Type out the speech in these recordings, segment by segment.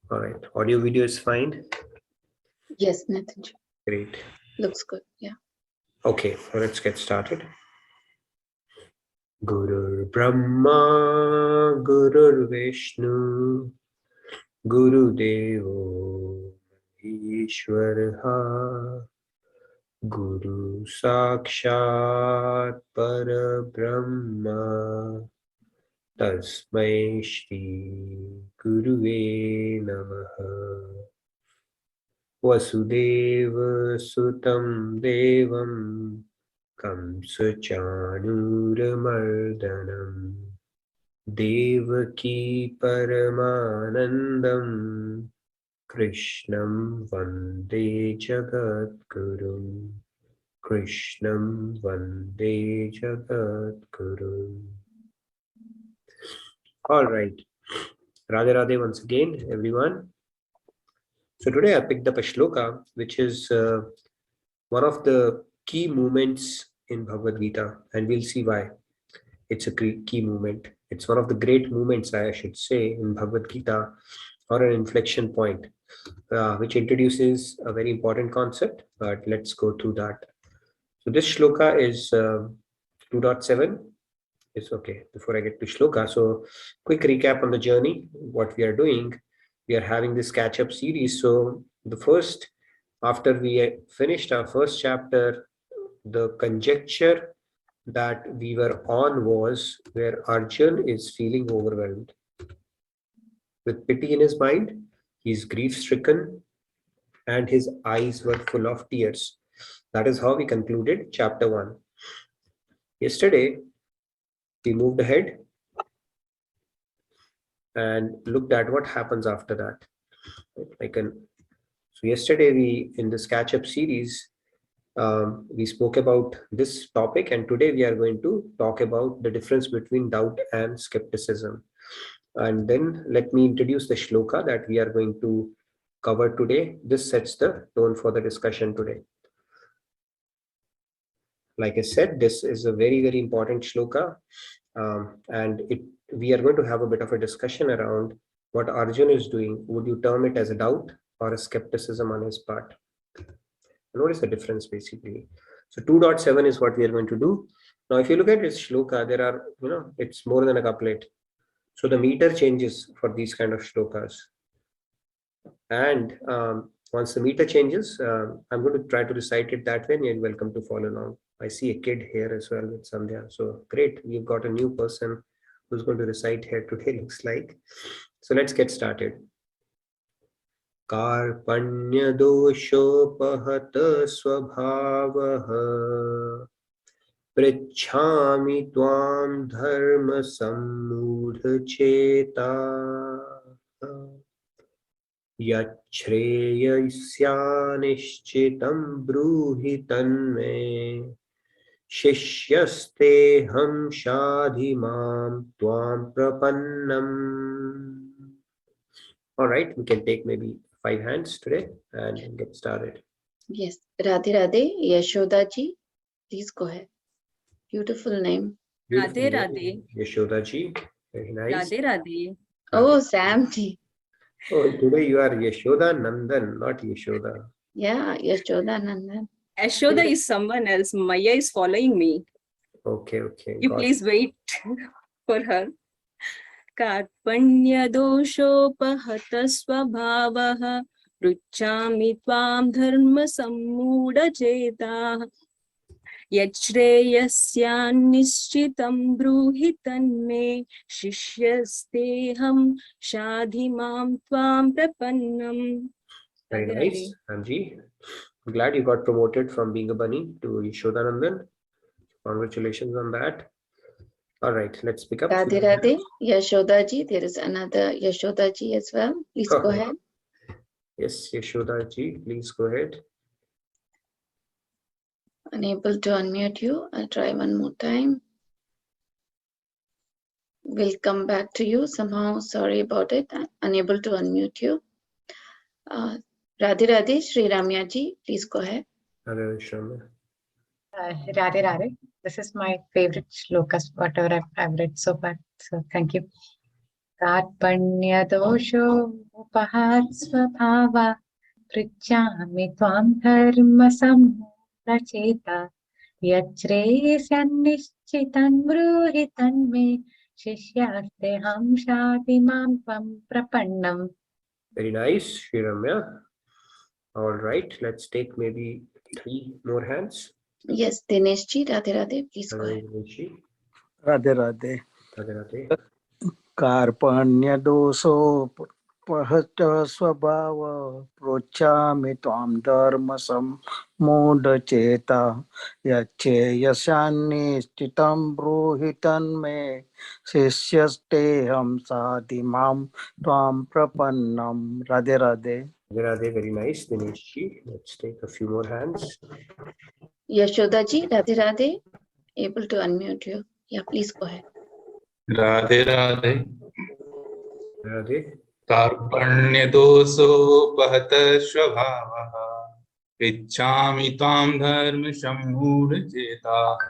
All right. Audio video is fine. Yes, Nitin. Great. Looks good. Yeah. Okay, let's get started. Gurur Brahma, Gurur Vishnu, Guru Devo Ishwaraha, Guru Sakshat Parabrahma, Tasmai Shri Guruve Namaha. Vasudeva Sutam Devam Kamsachanuramardanam Devaki Paramanandam Krishnam Vande Jagadgurum Krishnam Vande Jagadgurum. All right. Radhe Radhe once again, everyone. So today I picked up a shloka which is one of the key moments in Bhagavad Gita, and we'll see why it's a key moment. It's one of the great moments, I should say, in Bhagavad Gita, or an inflection point, which introduces a very important concept. But let's go through that. So this shloka is 2.7. It's okay. Before I get to shloka, so quick recap on the journey. What we are doing, we are having this catch-up series. So the first, after we finished our first chapter, the conjecture that we were on was where Arjun is feeling overwhelmed. With pity in his mind, he's grief-stricken and his eyes were full of tears. That is how we concluded chapter 1. Yesterday, we moved ahead and looked at what happens after that. So yesterday, we in this catch-up series, we spoke about this topic, and today we are going to talk about the difference between doubt and skepticism. And then let me introduce the shloka that we are going to cover today. This sets the tone for the discussion today. Like I said, this is a very, very important shloka, and we are going to have a bit of a discussion around what Arjun is doing. Would you term it as a doubt or a skepticism on his part? Notice the difference basically. So 2.7 is what we are going to do. Now, if you look at this shloka, there are, it's more than a couplet. So the meter changes for these kind of shlokas. And once the meter changes, I'm going to try to recite it that way, and you're welcome to follow along. I see a kid here as well with Sandhya. So great, we've got a new person who's going to recite here today, looks like. So let's get started. Karpanya doshopahata swabhavaha Prichhami tvam dharma sammudha cheta Yachreyasyanischitam bruhi tanme Shishyasteham shadhimam tvam prapannam. All right, we can take maybe 5 hands today and get started. Yes. Radhe Radhe, Yashoda ji, please go ahead. Beautiful name. Radhe Radhe. Yashoda ji, very nice. Radhe Radhe. Oh, Sam ji. Oh, today you are Yashoda Nandan, not Yashoda. Yeah, Yashoda Nandan. Ashoda is someone else. Maya is following me. Okay. You please wait for her. Karpanya doshopahata swabhavaha ruchami tvam dharma sammuda chetah Yachreyasyanischitam bruhi tanme Shishyasteham shadhimam tvam prapannam. Very nice, Anji. I'm glad you got promoted from being a bunny to Yashoda Nandan. Congratulations on that. All right, let's pick up. Radhe Radhe, Yashoda ji. There is another Yashoda ji as well. Please go ahead. Yes, Yashoda ji, please go ahead. Unable to unmute you. I'll try one more time. We'll come back to you somehow. Sorry about it. Unable to unmute you. Radhe Radhe, Sri Ramya ji, please go ahead. Radhe Radhe. Radhe Radhe. This is my favorite shlokas, whatever I've read so far. So thank you. Karpanya dosho upahat svabhava pritchami tvam dharma samudacheta yachreyasyan nishchitan bruhitan me shishyaste ham shadi mam tvam prapannam. Very nice, Sri Ramya. All right, let's take maybe 3 more hands. Yes, Dineshji, Radhe Radhe, please go ahead. Radhe Radhe Radhe Radhe. कार्पण्य दोषोपहत स्वभाव प्रोच्चामि त्वां धर्म सम्मूढचेता यच्छेयस्यान्निश्चितं ब्रूहि तन्मे शिष्यस्तेऽहं साधि मां त्वां प्रपन्नं Radhe Radhe Radhe Radhe, very nice, Dineshji. Let's take a few more hands. Yashodaji, Radhe Radhe, able to unmute you. Yeah, please go ahead. Radhe Radhe Radhe. कार्पण्यदोषोपहत स्वभावः इच्छामि त्वां धर्मसम्मूढचेताः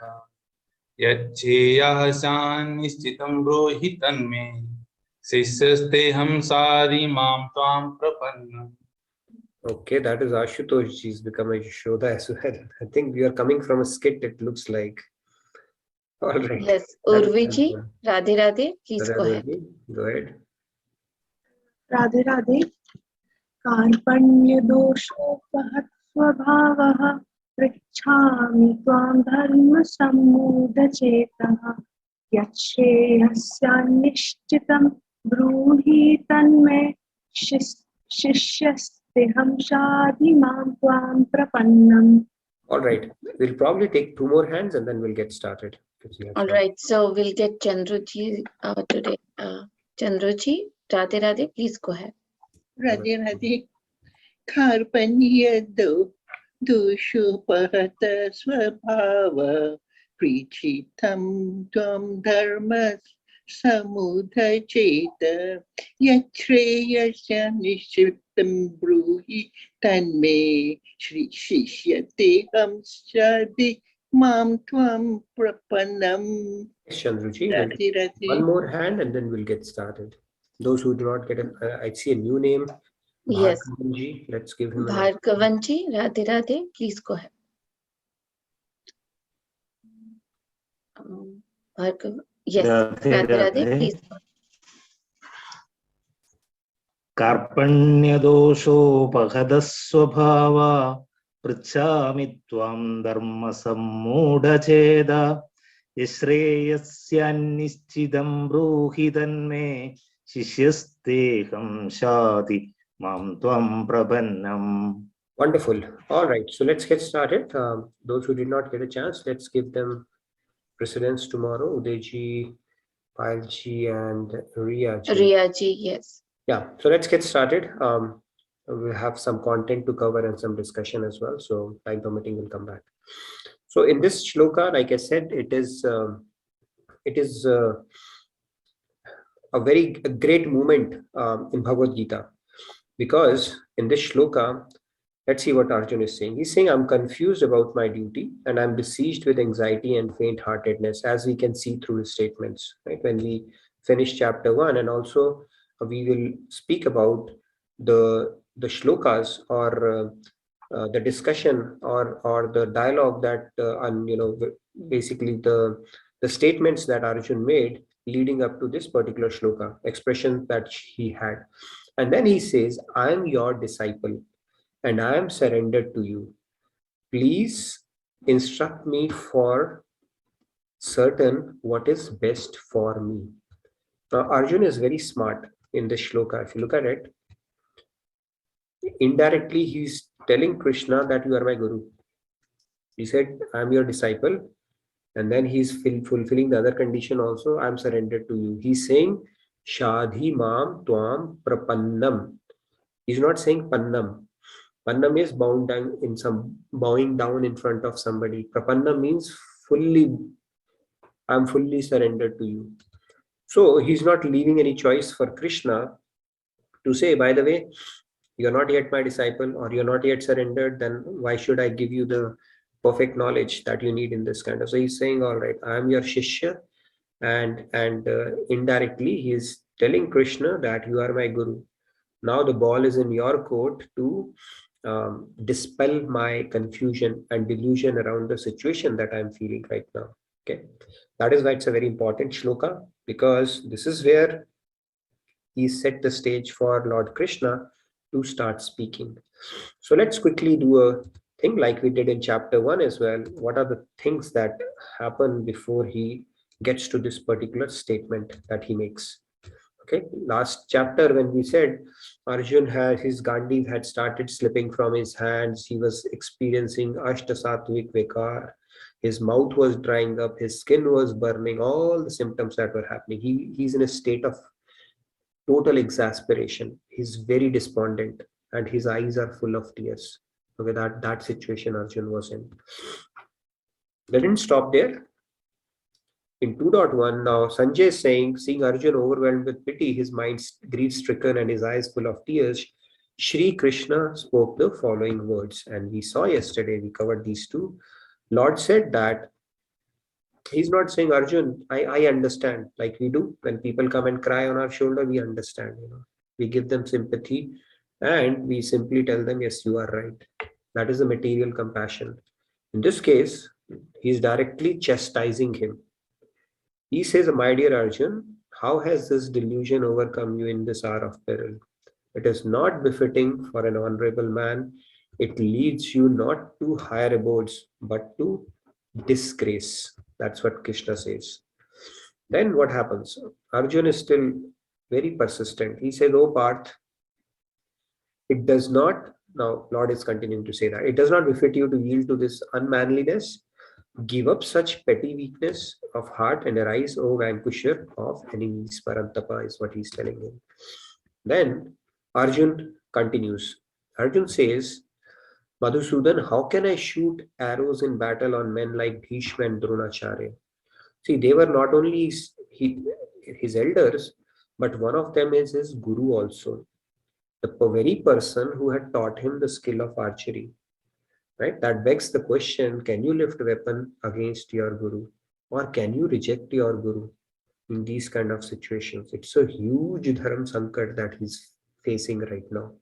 यच्छेयस्यान् निश्चितं ब्रूहि तन्मे शिष्यस्तेऽहं साधि मां त्वां प्रपन्नम्. Okay, that is Ashutosh ji's become a Yashoda as well. I think we are coming from a skit, it looks like. All right. Yes, Urviji, Radhe Radhe, please go ahead. Go ahead. Radhe Radhe कार्पण्यदोषोपहत स्वभावः पृच्छामि त्वां धर्मसम्मूढचेतः यच्छ्रेयस्यान्निश्चितं ब्रूहि तन्मे शिष्यस्तेऽहं शाधि मां त्वां प्रपन्नम्. All right. We'll probably take 2 more hands and then we'll get started. All right, so we'll get Chandruji today. Chandruji, Radhe Radhe, please go ahead. Radhe Radhe Karpanya doshopahata svabhava prichitam tvam dharma samudacheta yachreyasya nishchitam bruhi tanme shri shishyate ham shadi mam tvam prapannam. Yes, Chandruji. Radhe Radhe. One more hand and then we'll get started. Those who do not get I see a new name. Yes. Bhargavanji. Let's give him Bhargavanji, Radhe Radhe, please go ahead. Bhargav, yes, Radhe Radhe, please go ahead. कार्पण्यदोषोपहदस्वभावा पृच्छामि त्वां धर्मसम्मूढचेदा यश्रेयस्यान्निश्चितं ब्रूहि तन्मे शिष्यस्तेऽहं शाधि मां त्वां प्रपन्नम्. Wonderful. All right. So let's get started. Those who did not get a chance, let's give them precedence tomorrow. Udayji, Payalji, and Riyaji. Riyaji, yes. Yeah. So let's get started. We have some content to cover and some discussion as well. So time permitting, we'll come back. So in this shloka, like I said, it is a great moment in Bhagavad Gita, because in this shloka, let's see what Arjun is saying. He's saying, I'm confused about my duty and I'm besieged with anxiety and faint-heartedness, as we can see through his statements. Right? When we finish chapter 1, and also we will speak about the shlokas or the discussion or the dialogue that basically the statements that Arjun made leading up to this particular shloka, expression that he had. And then he says, I am your disciple and I am surrendered to you. Please instruct me for certain what is best for me. Now, Arjun is very smart in this shloka. If you look at it, indirectly, he's telling Krishna that you are my guru. He said, I am your disciple. And then he's fulfilling the other condition also, I am surrendered to you. He's saying, Shadhi mam tvam prapannam. He's not saying pannam. Pannam is bowing down in front of somebody. Prapannam means I'm fully surrendered to you. So he's not leaving any choice for Krishna to say, by the way, you're not yet my disciple or you're not yet surrendered, then why should I give you the perfect knowledge that you need in this kind of. So he's saying, all right, I am your shishya, and indirectly he is telling Krishna that you are my guru. Now the ball is in your court to dispel my confusion and delusion around the situation that I'm feeling right now. Okay, that is why it's a very important shloka, because this is where he set the stage for Lord Krishna to start speaking. So let's quickly do a thing like we did in chapter 1 as well. What are the things that happen before he gets to this particular statement that he makes? Okay, last chapter when we said Arjun had his Gandhi had started slipping from his hands, he was experiencing Ashtasattvic Vikar, his mouth was drying up, his skin was burning, all the symptoms that were happening. He's in a state of total exasperation. He's very despondent and his eyes are full of tears. Okay, that situation Arjun was in. They didn't stop there. In 2.1, now Sanjay is saying, seeing Arjun overwhelmed with pity, his mind grief-stricken and his eyes full of tears, Shri Krishna spoke the following words. And we saw yesterday, we covered these two. Lord said that he's not saying, Arjun, I understand, like we do. When people come and cry on our shoulder, we understand. We give them sympathy and we simply tell them, yes, you are right. That is the material compassion. In this case, he's directly chastising him. He says, my dear Arjun, how has this delusion overcome you in this hour of peril? It is not befitting for an honorable man. It leads you not to higher abodes, but to disgrace. That's what Krishna says. Then what happens? Arjun is still very persistent. He says, oh Parth, it does not, now Lord is continuing to say that, it does not befit you to yield to this unmanliness. Give up such petty weakness of heart and arise, O vanquisher of enemies. Parantapa is what he's telling him. Then Arjun continues. Arjun says, Madhusudan, how can I shoot arrows in battle on men like Bhishma and Dronacharya? See, they were not only his elders, but one of them is his guru also. The very person who had taught him the skill of archery. Right? That begs the question, can you lift a weapon against your guru? Or can you reject your guru in these kind of situations? It's a huge dharma sankat that he's facing right now.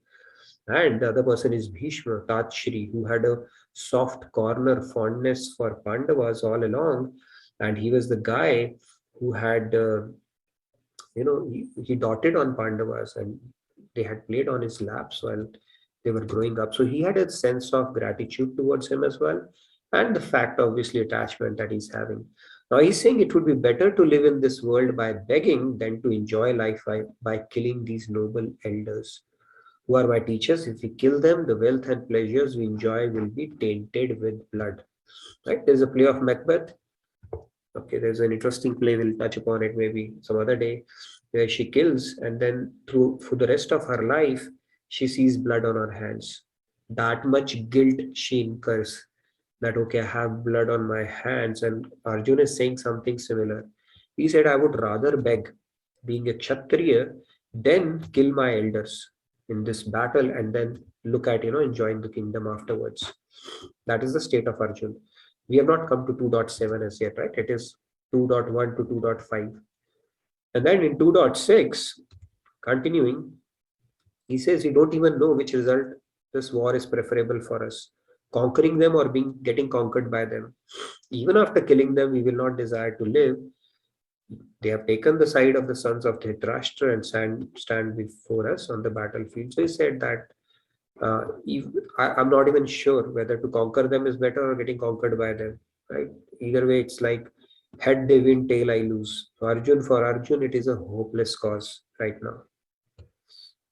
And the other person is Bhishma, Tatshri, who had a soft corner fondness for Pandavas all along. And he was the guy who had, he doted on Pandavas and they had played on his laps while they were growing up. So he had a sense of gratitude towards him as well. And the fact, obviously, attachment that he's having. Now he's saying it would be better to live in this world by begging than to enjoy life by killing these noble elders who are my teachers. If we kill them, the wealth and pleasures we enjoy will be tainted with blood. Right? There's a play of Macbeth. Okay, there's an interesting play. We'll touch upon it maybe some other day, where she kills and then for the rest of her life, she sees blood on her hands. That much guilt she incurs that, okay, I have blood on my hands. And Arjun is saying something similar. He said, I would rather beg, being a Kshatriya, than kill my elders in this battle and then look at, enjoying the kingdom afterwards. That is the state of Arjun. We have not come to 2.7 as yet, right? It is 2.1 to 2.5. And then in 2.6, continuing, he says we don't even know which result this war is preferable for us, conquering them or getting conquered by them. Even after killing them, we will not desire to live. They have taken the side of the sons of Dhritarashtra and stand before us on the battlefield. So he said that I'm not even sure whether to conquer them is better or getting conquered by them. Right? Either way, it's like head they win, tail I lose. So for Arjun, it is a hopeless cause right now.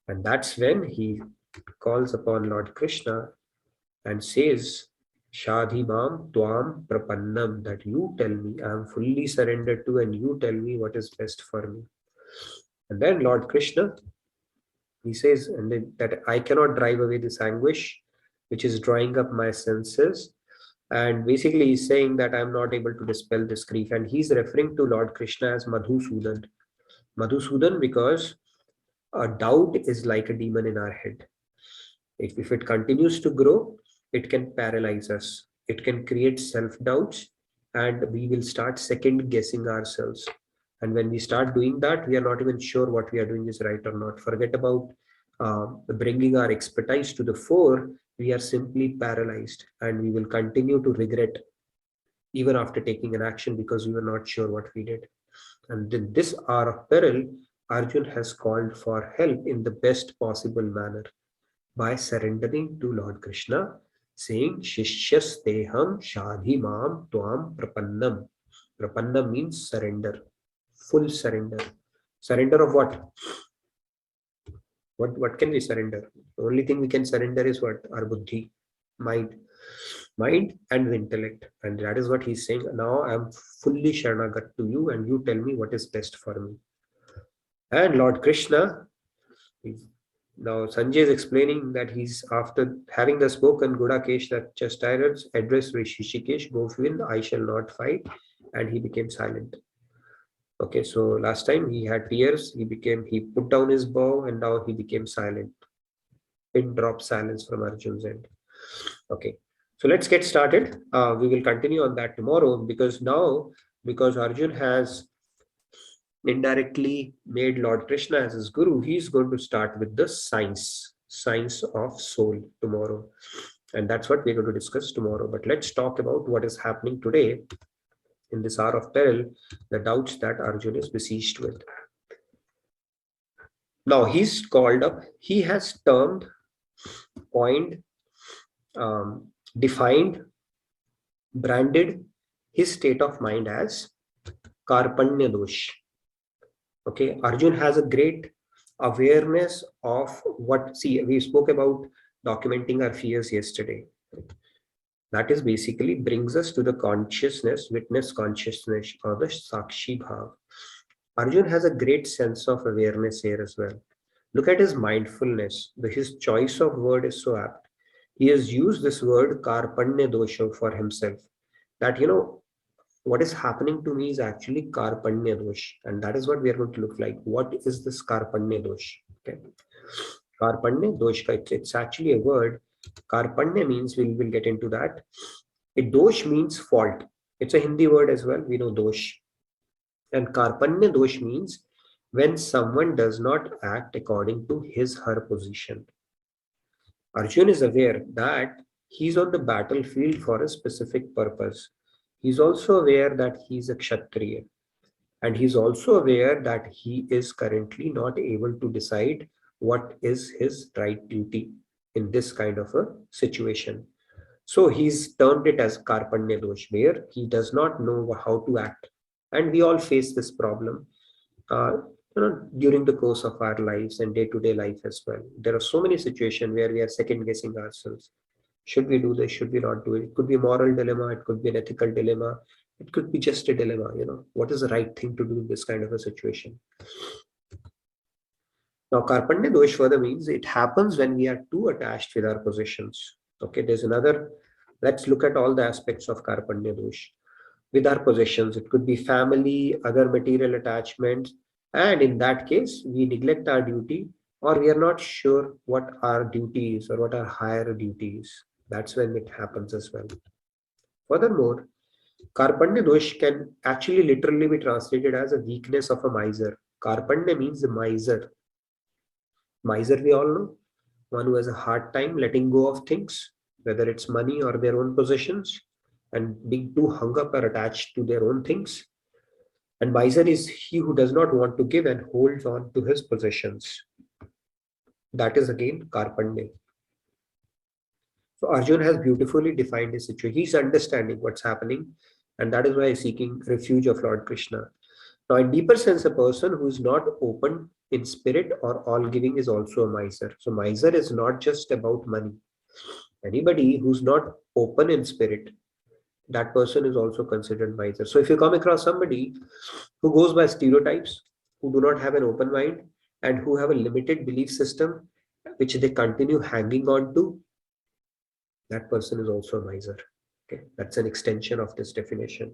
And that's when he calls upon Lord Krishna and says, Shadhimam Tvam Prapannam, that you tell me, I am fully surrendered to, and you tell me what is best for me. And then Lord Krishna, he says, that I cannot drive away this anguish, which is drawing up my senses. And basically he's saying that I'm not able to dispel this grief. And he's referring to Lord Krishna as Madhusudan. Madhusudan because a doubt is like a demon in our head. If it continues to grow, it can paralyze us. It can create self-doubts and we will start second guessing ourselves. And when we start doing that, we are not even sure what we are doing is right or not. Forget about bringing our expertise to the fore. We are simply paralyzed, and we will continue to regret even after taking an action because we were not sure what we did. And in this hour of peril, Arjun has called for help in the best possible manner by surrendering to Lord Krishna, saying, Shishyasteham shadhimam tvam prapannam. Prapannam means surrender, full surrender. Surrender of what? What can we surrender? The only thing we can surrender is what? Our buddhi, mind and the intellect. And that is what he's saying. Now I'm fully sharanagat to you, and you tell me what is best for me. And Lord Krishna, now Sanjay is explaining that he's after having the spoken Gudakesh that chastisers address Rishikesh, go win, I shall not fight, and he became silent. Okay, so last time he had tears, he put down his bow, and now he became silent. Pin drop silence from Arjun's end. Okay, so let's get started. We will continue on that tomorrow, because Arjun has indirectly made Lord Krishna as his guru, he's going to start with the science of soul tomorrow. And that's what we're going to discuss tomorrow. But let's talk about what is happening today in this hour of peril, the doubts that Arjun is besieged with. Now he's called up, he has termed, coined, defined, branded his state of mind as Karpanya dosh. Okay, Arjun has a great awareness of we spoke about documenting our fears yesterday. That is basically brings us to the consciousness, witness consciousness, or the Sakshi Bhav. Arjun has a great sense of awareness here as well. Look at his mindfulness. His choice of word is so apt. He has used this word Karpanya dosha for himself. That, what is happening to me is actually Karpanya dosh. And that is what we are going to look like. What is this Karpanya dosh? Okay. Karpanya dosh, it's actually a word. Karpanya means, we will get into that. A dosh means fault. It's a Hindi word as well. We know dosh. And Karpanya dosh means when someone does not act according to his/her position. Arjun is aware that he's on the battlefield for a specific purpose. He's also aware that he's a Kshatriya. And he's also aware that he is currently not able to decide what is his right duty in this kind of a situation. So he's termed it as Karpanya dosh, where he does not know how to act. And we all face this problem during the course of our lives and day-to-day life as well. There are so many situations where we are second-guessing ourselves. Should we do this? Should we not do it? It could be a moral dilemma. It could be an ethical dilemma. It could be just a dilemma. What is the right thing to do in this kind of a situation? Now, Karpanya dosh further means it happens when we are too attached with our possessions. Okay, let's look at all the aspects of Karpanya dosh. With our possessions, it could be family, other material attachments. And in that case, we neglect our duty, or we are not sure what our duty is or what our higher duty is. That's when it happens as well. Furthermore, Karpanya dosh can actually literally be translated as a weakness of a miser. Karpanya means a miser. Miser, we all know, one who has a hard time letting go of things, whether it's money or their own possessions, and being too hung up or attached to their own things. And miser is he who does not want to give and holds on to his possessions. That is again Karpanya. So Arjun has beautifully defined his situation. He's understanding what's happening, and that is why he's seeking refuge of Lord Krishna. Now, in deeper sense, a person who is not open in spirit or all giving is also a miser. So miser is not just about money. Anybody who's not open in spirit, that person is also considered miser. So if you come across somebody who goes by stereotypes, who do not have an open mind, and who have a limited belief system, which they continue hanging on to, that person is also a miser. Okay, that's an extension of this definition.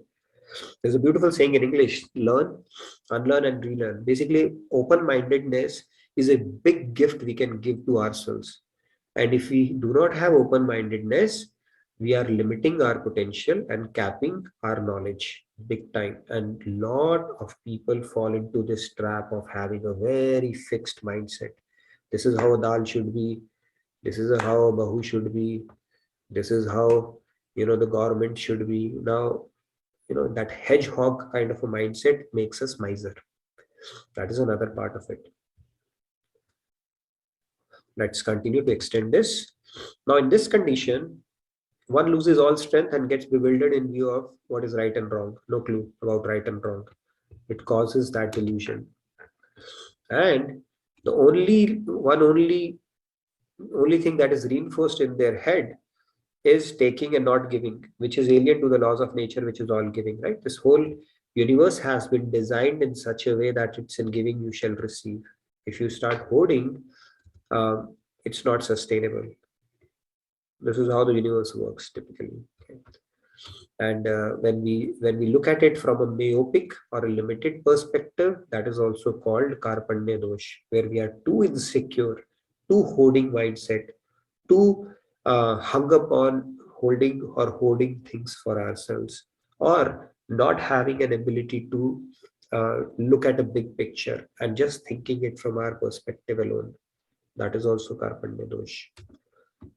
There's a beautiful saying in English: learn, unlearn, and relearn. Basically, open-mindedness is a big gift we can give to ourselves. And if we do not have open-mindedness, we are limiting our potential and capping our knowledge big time. And lot of people fall into this trap of having a very fixed mindset. This is how a dal should be. This is how a bahu should be. This is how, the government should be. Now, that hedgehog kind of a mindset makes us miser. That is another part of it. Let's continue to extend this. Now, in this condition, one loses all strength and gets bewildered in view of what is right and wrong. No clue about right and wrong. It causes that delusion. And the only thing that is reinforced in their head is taking and not giving, which is alien to the laws of nature, which is all giving, right? This whole universe has been designed in such a way that it's in giving you shall receive. If you start hoarding, it's not sustainable. This is how the universe works typically. Okay? And when we look at it from a myopic or a limited perspective, that is also called Karpanya dosh, where we are too insecure, too hoarding mindset, too hung up on holding things for ourselves, or not having an ability to look at a big picture and just thinking it from our perspective alone. That is also Karpanya dosh.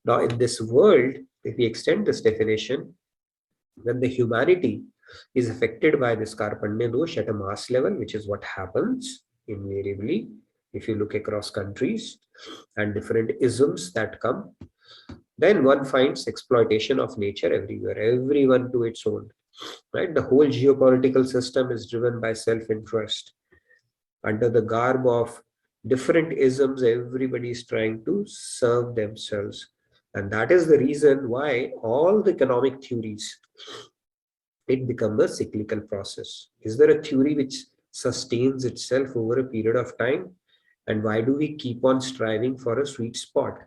Now, in this world, if we extend this definition, when the humanity is affected by this Karpanya dosh at a mass level, which is what happens invariably if you look across countries and different isms that come, then one finds exploitation of nature everywhere, everyone to its own, right? The whole geopolitical system is driven by self-interest. Under the garb of different isms, everybody is trying to serve themselves. And that is the reason why all the economic theories, it becomes a cyclical process. Is there a theory which sustains itself over a period of time? And why do we keep on striving for a sweet spot?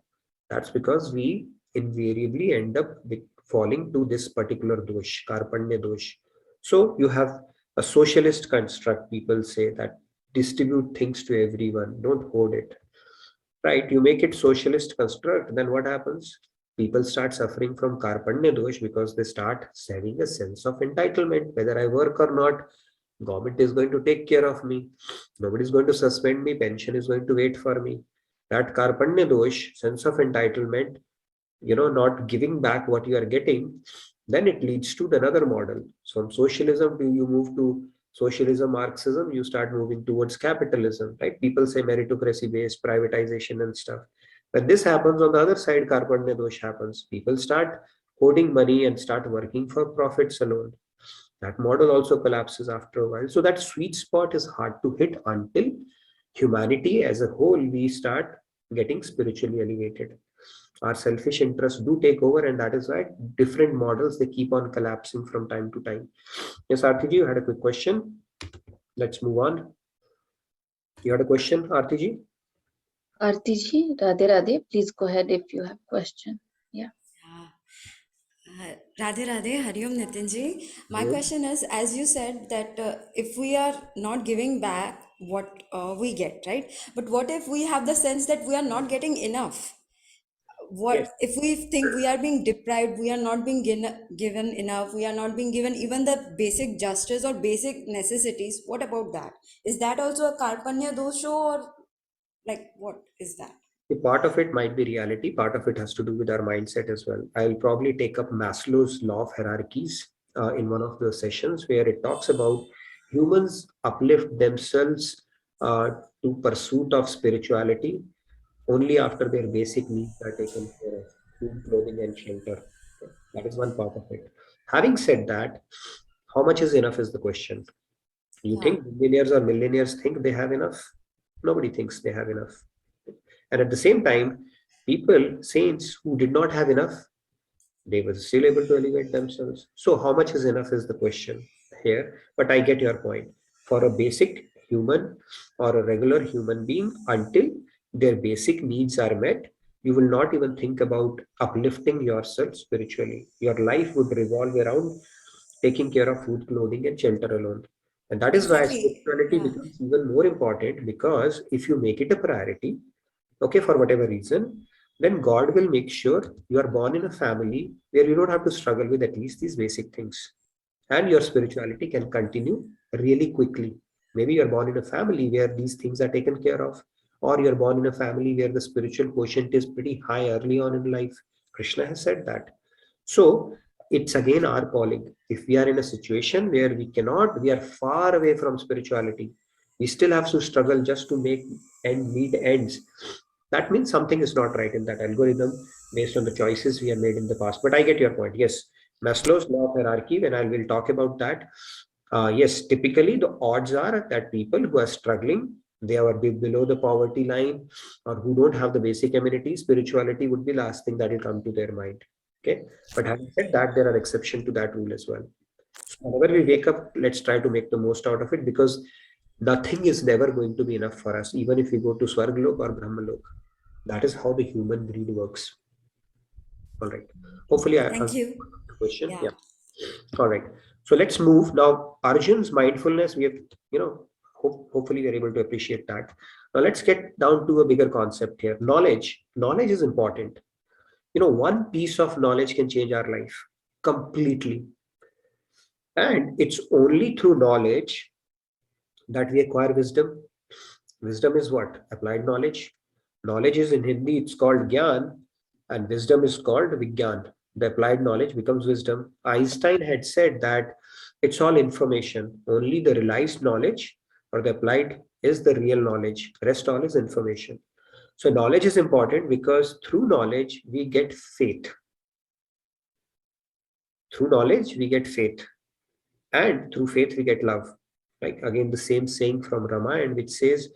That's because we invariably end up falling to this particular dosh, Karpanya dosh. So you have a socialist construct. People say that distribute things to everyone, don't hoard it. Right? You make it socialist construct, then what happens? People start suffering from Karpanya dosh because they start having a sense of entitlement. Whether I work or not, government is going to take care of me. Nobody is going to suspend me. Pension is going to wait for me. That Karpanya dosh, sense of entitlement, not giving back what you are getting, then it leads to another model. So from socialism, you move to socialism, Marxism, you start moving towards capitalism, right? People say meritocracy based privatization and stuff. When this happens, on the other side, Karpanya dosh happens. People start hoarding money and start working for profits alone. That model also collapses after a while. So that sweet spot is hard to hit until humanity as a whole, we start getting spiritually elevated. Our selfish interests do take over, and that is why different models, they keep on collapsing from time to time. Yes, Arthiji, you had a quick question. Let's move on. You had a question, Arthiji? Artiji, Radhe Radhe, please go ahead if you have question. Yeah. Radhe Radhe, Hari Om Nitinji. My Good. question is, as you said that if we are not giving back what we get, right? But what if we have the sense that we are not getting enough? What Yes. if we think we are being deprived, we are not being given enough, we are not being given even the basic justice or basic necessities? What about that? Is that also a Karpanya dosha, or like what is that? A part of it might be reality, part of it has to do with our mindset as well. I'll probably take up Maslow's law of hierarchies in one of the sessions where it talks about humans uplift themselves to pursuit of spirituality only after their basic needs are taken care of: food, clothing, and shelter. Okay, that is one part of it. Having said that, how much is enough is the question. You Yeah. think millionaires think they have enough? Nobody thinks they have enough. And at the same time, people, saints who did not have enough, they were still able to elevate themselves. So how much is enough is the question here. But I get your point. For a basic human or a regular human being, until their basic needs are met, you will not even think about uplifting yourself spiritually. Your life would revolve around taking care of food, clothing, and shelter alone. And that is why Exactly. spirituality Yeah. becomes even more important, because if you make it a priority, okay, for whatever reason, then God will make sure you are born in a family where you don't have to struggle with at least these basic things. And your spirituality can continue really quickly. Maybe you're born in a family where these things are taken care of, or you're born in a family where the spiritual quotient is pretty high early on in life. Krishna has said that. So it's again our calling. If we are in a situation where we are far away from spirituality, we still have to struggle just to meet ends. That means something is not right in that algorithm based on the choices we have made in the past. But I get your point. Yes, Maslow's law of hierarchy, when I will talk about that, yes, typically the odds are that people who are struggling, they are below the poverty line, or who don't have the basic amenities, spirituality would be the last thing that will come to their mind. Okay, but having said that, there are exceptions to that rule as well. So whenever we wake up, let's try to make the most out of it, because nothing is never going to be enough for us, even if we go to Swarglok or Brahmalok. That is how the human breed works. All right. Hopefully, I Thank answered you. the question. Yeah. Yeah. All right. So let's move now. Arjun's mindfulness, we have, hopefully we are able to appreciate that. Now let's get down to a bigger concept here. Knowledge. Knowledge is important. One piece of knowledge can change our life completely. And it's only through knowledge that we acquire wisdom. Wisdom is what? Applied knowledge. Knowledge is in Hindi, it's called Gyan, and wisdom is called Vigyan. The applied knowledge becomes wisdom. Einstein had said that it's all information. Only the realized knowledge or the applied is the real knowledge. Rest all is information. So knowledge is important because through knowledge we get faith. Through knowledge we get faith. And through faith we get love. Like again, the same saying from Ramayana, which says,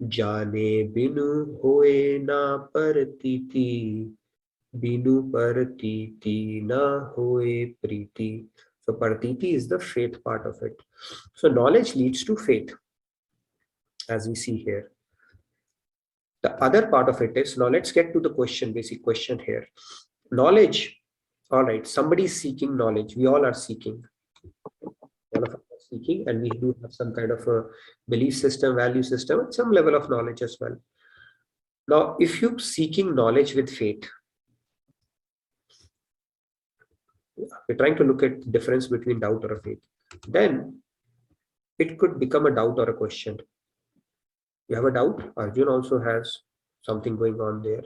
Jane binu hoye na partiti, binu partiti na hoye priti. So partiti is the faith part of it. So knowledge leads to faith, as we see here. The other part of it is, now let's get to the question, basic question here. Knowledge, all right, somebody is seeking knowledge. We all are seeking. All of us are seeking, and we do have some kind of a belief system, value system, and some level of knowledge as well. Now, if you're seeking knowledge with faith, we're trying to look at the difference between doubt or a faith, then it could become a doubt or a question. You have a doubt, Arjun also has something going on there,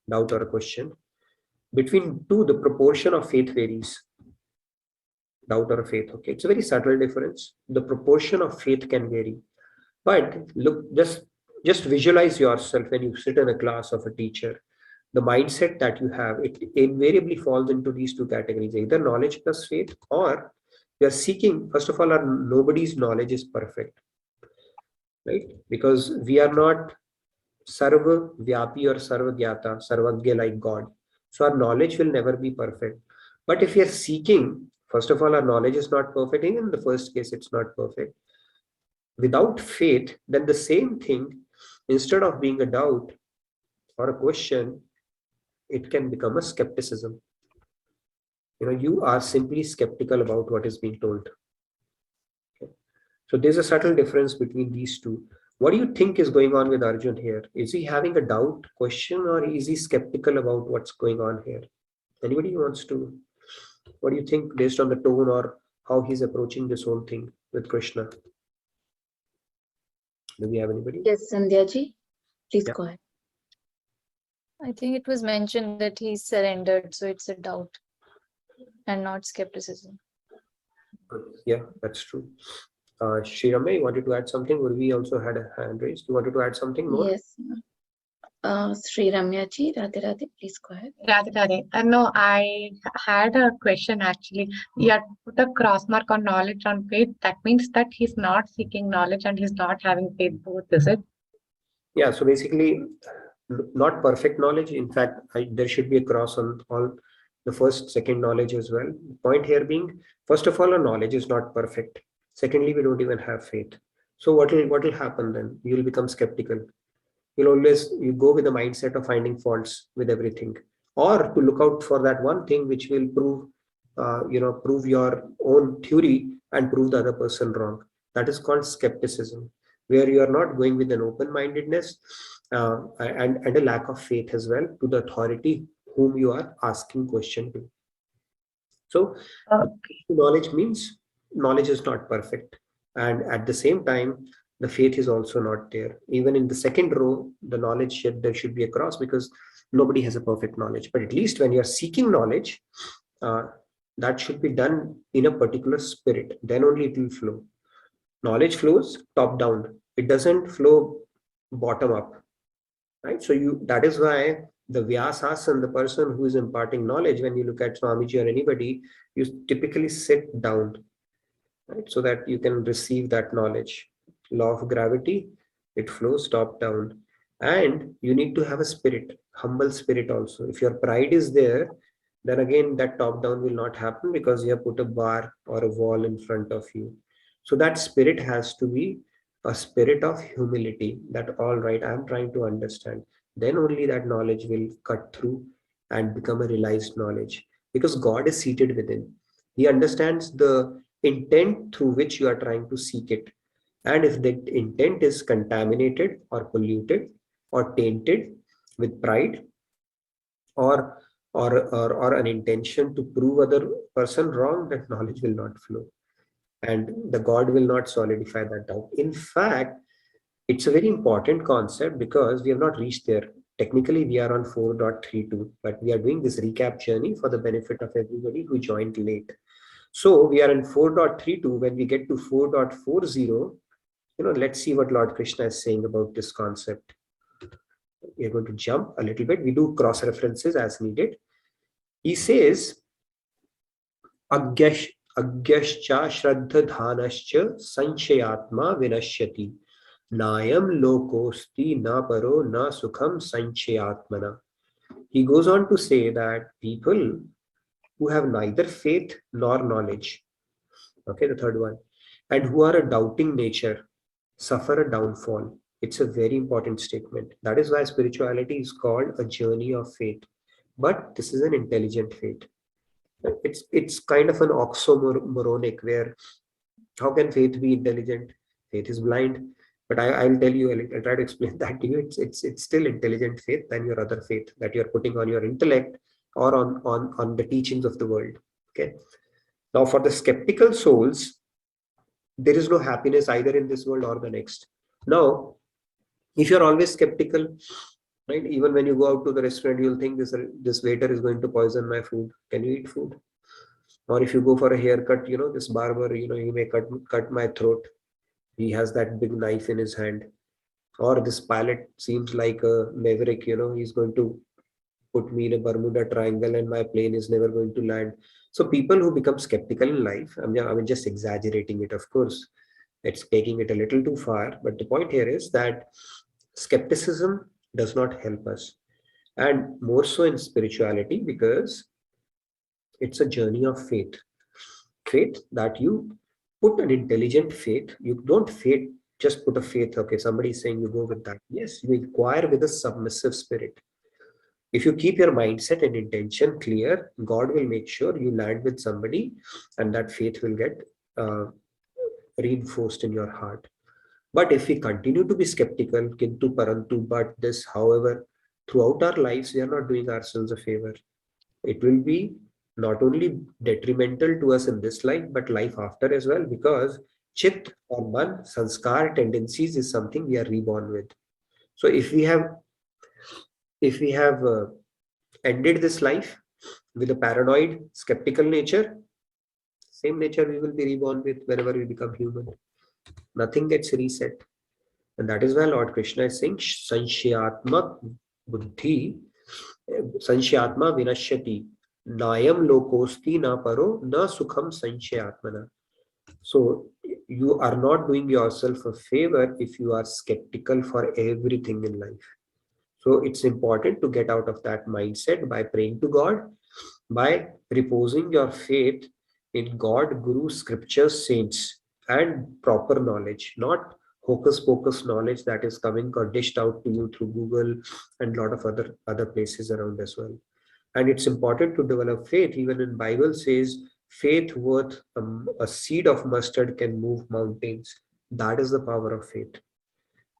doubt or a question. Between two, the proportion of faith varies. Doubt or a faith, okay, it's a very subtle difference. The proportion of faith can vary, but look, just visualize yourself when you sit in a class of a teacher. The mindset that you have, it invariably falls into these two categories, either knowledge plus faith, or you're seeking, first of all, nobody's knowledge is perfect, right? Because we are not sarva vyapi or sarva gyata, sarvagya like God. So our knowledge will never be perfect. But if we are seeking, first of all, our knowledge is not perfect. Even in the first case, it's not perfect. Without faith, then the same thing, instead of being a doubt or a question, it can become a skepticism. You are simply skeptical about what is being told. Okay. So there's a subtle difference between these two. What do you think is going on with Arjun here? Is he having a doubt, question, or is he skeptical about what's going on here? Anybody wants to, what do you think based on the tone or how he's approaching this whole thing with Krishna? Do we have anybody? Yes, Sandhya ji, please Yeah. go ahead. I think it was mentioned that he surrendered, so it's a doubt and not skepticism. Yeah, that's true. Shirame, you wanted to add something? Or we also had a hand raised. You wanted to add something more? Yes. Sri Ramya ji, Radhe Radhe, please go ahead. Radhe Radhe. No, I had a question actually. You had put a cross mark on knowledge on faith. That means that he's not seeking knowledge and he's not having faith both, is it? Yeah, so basically, not perfect knowledge. In fact, there should be a cross on all the first, second knowledge as well. The point here being, first of all, our knowledge is not perfect. Secondly, we don't even have faith. So what will happen then? You will become skeptical. You go with the mindset of finding faults with everything, or to look out for that one thing which will prove your own theory and prove the other person wrong. That is called skepticism. where you are not going with an open-mindedness and a lack of faith as well to the authority whom you are asking question to. So knowledge means knowledge is not perfect, and at the same time the faith is also not there. Even in the second row, the knowledge there should be a cross, because nobody has a perfect knowledge. But at least when you are seeking knowledge, that should be done in a particular spirit. Then only it will flow. Knowledge flows top down. It doesn't flow bottom up, right? So that is why the Vyasas and the person who is imparting knowledge, when you look at Swamiji or anybody, you typically sit down, right? So that you can receive that knowledge. Law of gravity, it flows top down. And you need to have a spirit, humble spirit also. If your pride is there, then again that top down will not happen, because you have put a bar or a wall in front of you. So that spirit has to be a spirit of humility, that all right, I'm trying to understand. Then only that knowledge will cut through and become a realized knowledge, because God is seated within. He understands the intent through which you are trying to seek it. And if the intent is contaminated or polluted or tainted with pride, or or an intention to prove other person wrong, that knowledge will not flow, and the God will not solidify that doubt. In fact, it's a very important concept, because we have not reached there. Technically, we are on 4.32, but we are doing this recap journey for the benefit of everybody who joined late. So we are in 4.32. When we get to 4.40, let's see what Lord Krishna is saying about this concept. We are going to jump a little bit. We do cross references as needed. He says, Agyascha Shraddha Dhanascha Sanchayatma Vinashyati. Nayam Lokosti Na Paro Na Sukham Sanchayatmana. He goes on to say that people who have neither faith nor knowledge, okay, the third one, and who are a doubting nature, suffer a downfall. It's a very important statement. That is why spirituality is called a journey of faith. But this is an intelligent faith. It's kind of an oxymoronic, where how can faith be intelligent? Faith is blind. But I'll tell you, I'll try to explain that to you. It's still intelligent faith than your other faith that you're putting on your intellect or on the teachings of the world. Okay. Now, for the skeptical souls, there is no happiness either in this world or the next. Now, if you're always skeptical, right, even when you go out to the restaurant, you'll think this waiter is going to poison my food. Can you eat food? Or if you go for a haircut, this barber, he may cut my throat. He has that big knife in his hand. Or this pilot seems like a maverick, he's going to put me in a Bermuda Triangle and my plane is never going to land. So people who become skeptical in life, I mean, just exaggerating it, of course, it's taking it a little too far. But the point here is that skepticism does not help us. And more so in spirituality, because it's a journey of faith. Faith that you put an intelligent faith. You don't just put a faith. Okay, somebody is saying you go with that. Yes, you inquire with a submissive spirit. If you keep your mindset and intention clear, God will make sure you land with somebody, and that faith will get reinforced in your heart. But if we continue to be skeptical, kintu parantu, but this, however, throughout our lives, we are not doing ourselves a favor. It will be not only detrimental to us in this life, but life after as well, because chit or man, sanskar tendencies is something we are reborn with. So if we have ended this life with a paranoid, skeptical nature, same nature we will be reborn with whenever we become human. Nothing gets reset. And that is why Lord Krishna is saying, Sanshayatma Buddhi, Sanshayatma Vinashyati, Nayam Lokosti Na Paro Na Sukham Sanshayatmana. So you are not doing yourself a favor if you are skeptical for everything in life. So it's important to get out of that mindset by praying to God, by reposing your faith in God, Guru, Scriptures, saints, and proper knowledge, not hocus pocus knowledge that is coming or dished out to you through Google and a lot of other places around as well. And it's important to develop faith. Even in Bible says, faith worth a seed of mustard can move mountains. That is the power of faith.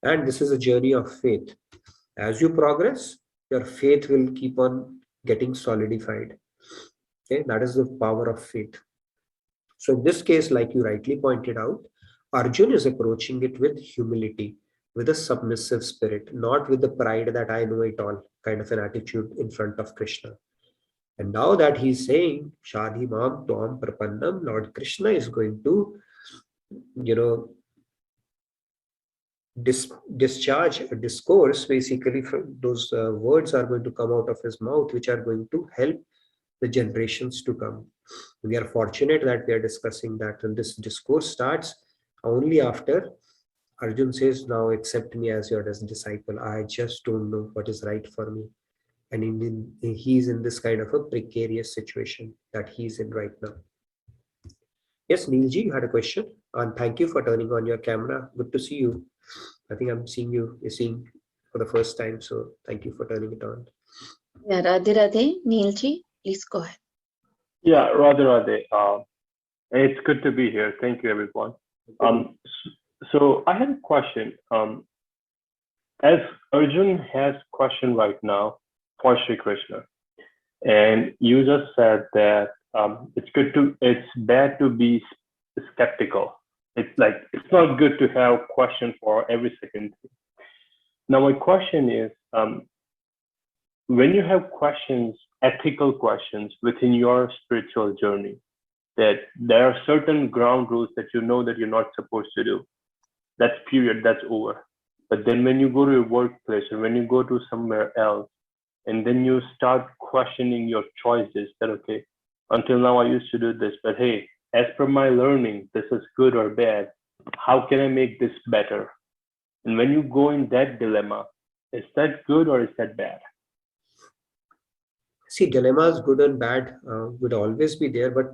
And this is a journey of faith. As you progress, your faith will keep on getting solidified. Okay, that is the power of faith. So in this case, like you rightly pointed out, Arjun is approaching it with humility, with a submissive spirit, not with the pride that I know it all kind of an attitude in front of Krishna. And now that he's saying, Shadhi Mam Tvam Prapannam, Lord Krishna is going to, discharge a discourse. Basically, from those words are going to come out of his mouth, which are going to help the generations to come. We are fortunate that we are discussing that, and this discourse starts only after Arjun says, now accept me as your disciple. I just don't know what is right for me. And he's in this kind of a precarious situation that he's in right now. Yes, Neilji, you had a question, and thank you for turning on your camera. Good to see you. I think I'm seeing you. You're seeing for the first time, so thank you for turning it on. Yeah, Radhe Radhe, Neilji, please go ahead. Yeah, Radhe. It's good to be here. Thank you, everyone. So I have a question. As Arjun has a question right now for Shri Krishna, and you just said that it's bad to be skeptical. It's not good to have question for every second thing. Now my question is, when you have questions, ethical questions within your spiritual journey, that there are certain ground rules that you know that you're not supposed to do. That's period, that's over. But then when you go to your workplace or when you go to somewhere else, and then you start questioning your choices that, okay, until now I used to do this, but hey, as per my learning, this is good or bad. How can I make this better? And when you go in that dilemma, is that good or is that bad? See, dilemmas, good and bad, would always be there, but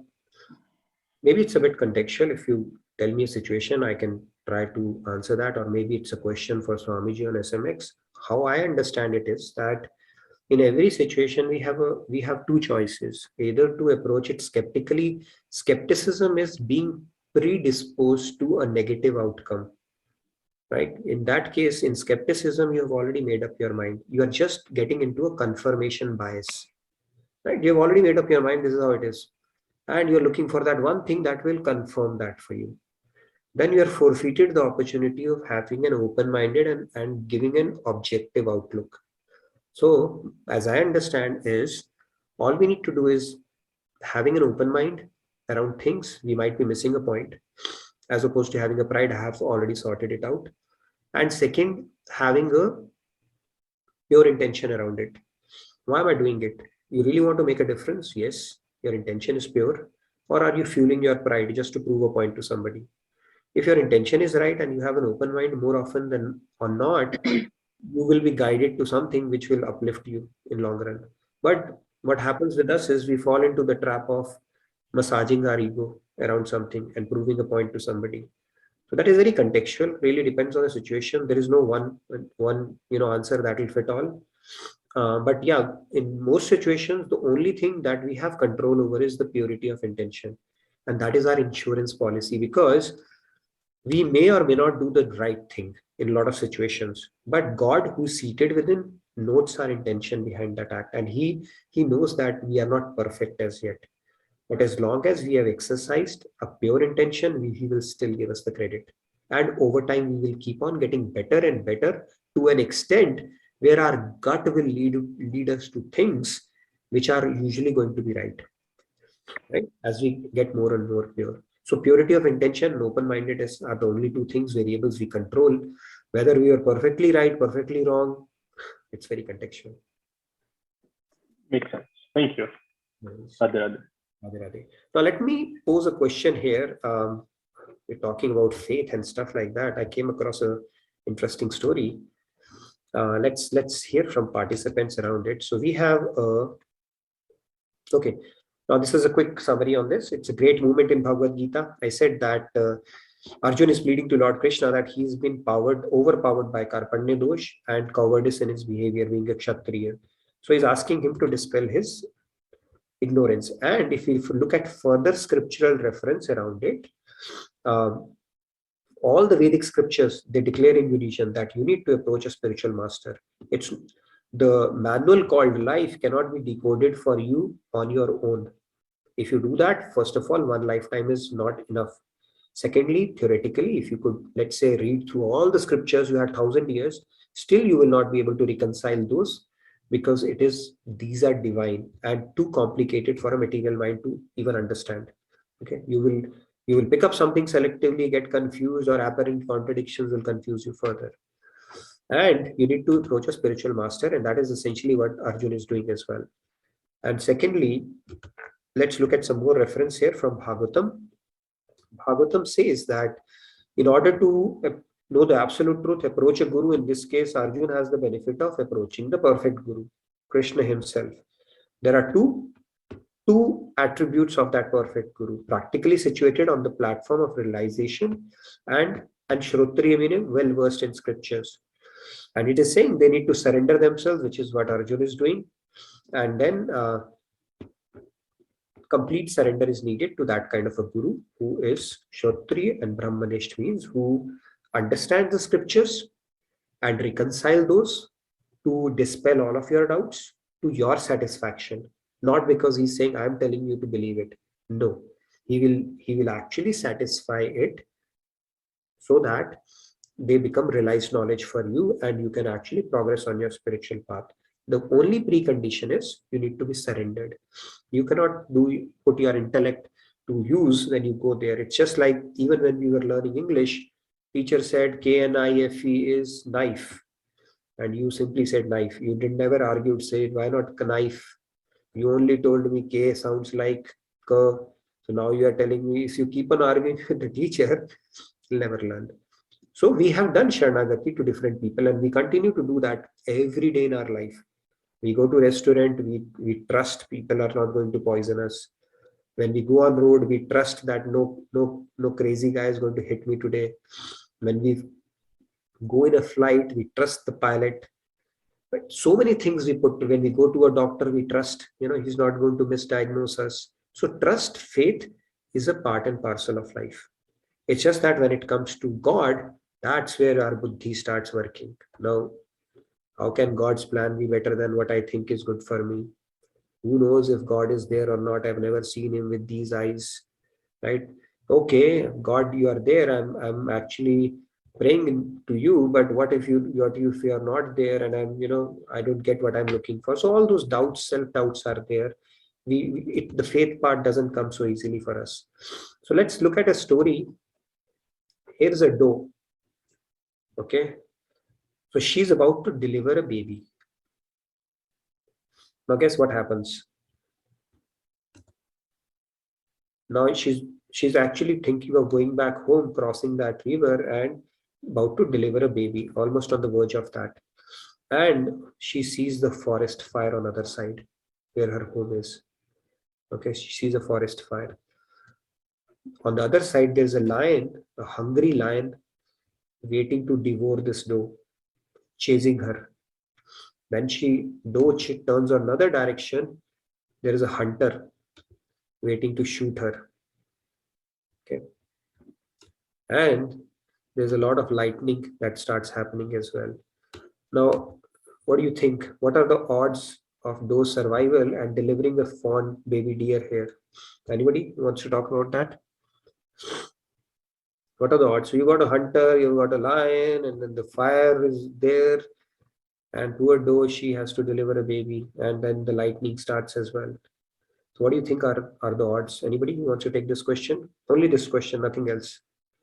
maybe it's a bit contextual. If you tell me a situation, I can try to answer that, or maybe it's a question for Swamiji on SMX. How I understand it is that in every situation we have two choices: either to approach it skeptically. Skepticism is being predisposed to a negative outcome, right? In that case, in skepticism, you have already made up your mind. You are just getting into a confirmation bias, right? You have already made up your mind, this is how it is, and you're looking for that one thing that will confirm that for you. Then you are forfeited the opportunity of having an open-minded and giving an objective outlook. So, as I understand, is all we need to do is having an open mind around things. We might be missing a point, as opposed to having a pride. I have already sorted it out. And second, having a pure intention around it. Why am I doing it? You really want to make a difference? Yes, your intention is pure. Or are you fueling your pride just to prove a point to somebody? If your intention is right and you have an open mind, more often than or not, you will be guided to something which will uplift you in long run. But what happens with us is we fall into the trap of massaging our ego around something and proving a point to somebody. So that is very contextual, really depends on the situation. There is no one answer that will fit all. But yeah, in most situations, the only thing that we have control over is the purity of intention. And that is our insurance policy, because we may or may not do the right thing in a lot of situations, but God, who's seated within, notes our intention behind that act, and he knows that we are not perfect as yet. But as long as we have exercised a pure intention, he will still give us the credit. And over time, we will keep on getting better and better, to an extent where our gut will lead us to things which are usually going to be right as we get more and more pure. So purity of intention and open-mindedness are the only two things, variables we control. Whether we are perfectly right, perfectly wrong, it's very contextual. Makes sense. Thank you. Radhe Radhe. Now let me pose a question here. We're talking about faith and stuff like that. I came across a interesting story. Let's hear from participants around it. So we have okay. Now this is a quick summary on this. It's a great movement in Bhagavad Gita. I said that Arjun is pleading to Lord Krishna that he's been overpowered by Karpanya dosh and cowardice in his behavior, being a Kshatriya. So he's asking him to dispel his ignorance. And if you look at further scriptural reference around it, all the Vedic scriptures, they declare in unison that you need to approach a spiritual master. It's the manual called life cannot be decoded for you on your own. If you do that, first of all, one lifetime is not enough. Secondly, theoretically, if you could, let's say, read through all the scriptures, you had 1,000 years, still you will not be able to reconcile those, because these are divine and too complicated for a material mind to even understand. Okay, you will pick up something selectively, get confused, or apparent contradictions will confuse you further. And you need to approach a spiritual master, and that is essentially what Arjun is doing as well. And secondly, let's look at some more reference here from Bhagavatam. Bhagavatam says that in order to know the absolute truth, approach a guru. In this case, Arjun has the benefit of approaching the perfect guru, Krishna himself. There are two attributes of that perfect guru, practically situated on the platform of realization, and Shrotriya, meaning well versed in scriptures. And it is saying they need to surrender themselves, which is what Arjun is doing. And then complete surrender is needed to that kind of a guru who is Shrotriya and Brahmanist, means who understand the scriptures and reconcile those to dispel all of your doubts to your satisfaction. Not because he's saying, I'm telling you to believe it. No, he will actually satisfy it so that they become realized knowledge for you and you can actually progress on your spiritual path. The only precondition is you need to be surrendered. You cannot put your intellect to use when you go there. It's just like even when we were learning English, teacher said K-N-I-F-E is knife. And you simply said knife. You never argued, said, why not knife? You only told me K sounds like K. So now you are telling me, if you keep on arguing with the teacher, you'll never learn. So we have done Sharanagati to different people, and we continue to do that every day in our life. We go to a restaurant, we trust people are not going to poison us. When we go on road, we trust that no crazy guy is going to hit me today. When we go in a flight, we trust the pilot. But so many things we put. When we go to a doctor, we trust, he's not going to misdiagnose us. So trust, faith is a part and parcel of life. It's just that when it comes to God, that's where our buddhi starts working. Now, how can God's plan be better than what I think is good for me? Who knows if God is there or not? I've never seen him with these eyes, right? Okay, God, you are there. I'm actually praying to you, but what if you are not there and I don't get what I'm looking for? So all those doubts, self-doubts are there. The faith part doesn't come so easily for us. So let's look at a story. Here's a doe. Okay. So she's about to deliver a baby. Now guess what happens? Now she's actually thinking of going back home, crossing that river and about to deliver a baby, almost on the verge of that. And she sees the forest fire on the other side where her home is. Okay, she sees a forest fire. On the other side, there's a lion, a hungry lion, waiting to devour this doe, chasing her. When doe turns on another direction, there is a hunter waiting to shoot her. Okay. And there's a lot of lightning that starts happening as well. Now, what do you think? What are the odds of doe's survival and delivering a fawn baby deer here? Anybody wants to talk about that? What are the odds? So you got a hunter, you got a lion, and then the fire is there. And poor doe, she has to deliver a baby, and then the lightning starts as well. So what do you think are the odds? Anybody who wants to take this question? Only this question, nothing else.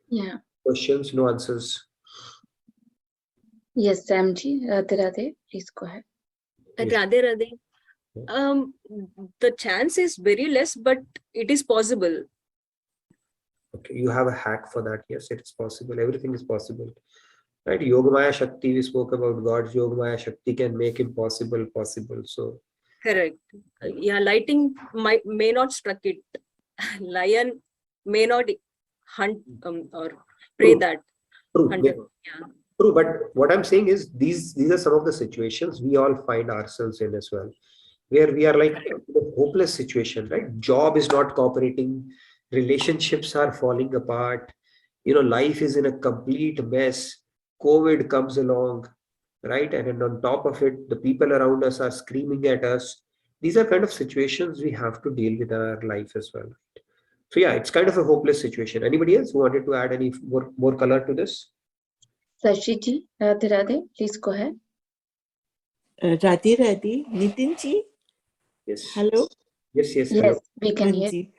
Yeah. Questions, no answers. Yes, Samji, Radhe, please go ahead. Radhe. The chance is very less, but it is possible. Okay, you have a hack for that. Yes, it is possible. Everything is possible. Right? Yogamaya Shakti, we spoke about God's Yogamaya Shakti can make impossible possible. So correct. Yeah, lightning may not struck it. Lion may not hunt or pray true. that. True. Hunter. Yeah. True, but what I'm saying is these are some of the situations we all find ourselves in as well, where we are like in a hopeless situation, right? Job is not cooperating, relationships are falling apart, life is in a complete mess. COVID comes along, right? And then on top of it, the people around us are screaming at us. These are kind of situations we have to deal with in our life as well. So yeah, it's kind of a hopeless situation. Anybody else who wanted to add any more color to this? Sashi ji, Radhe Radhe, please go ahead. Radhe Radhe, Nitin ji. Yes. Hello. Yes, Yes, hello. we can hear. Ji.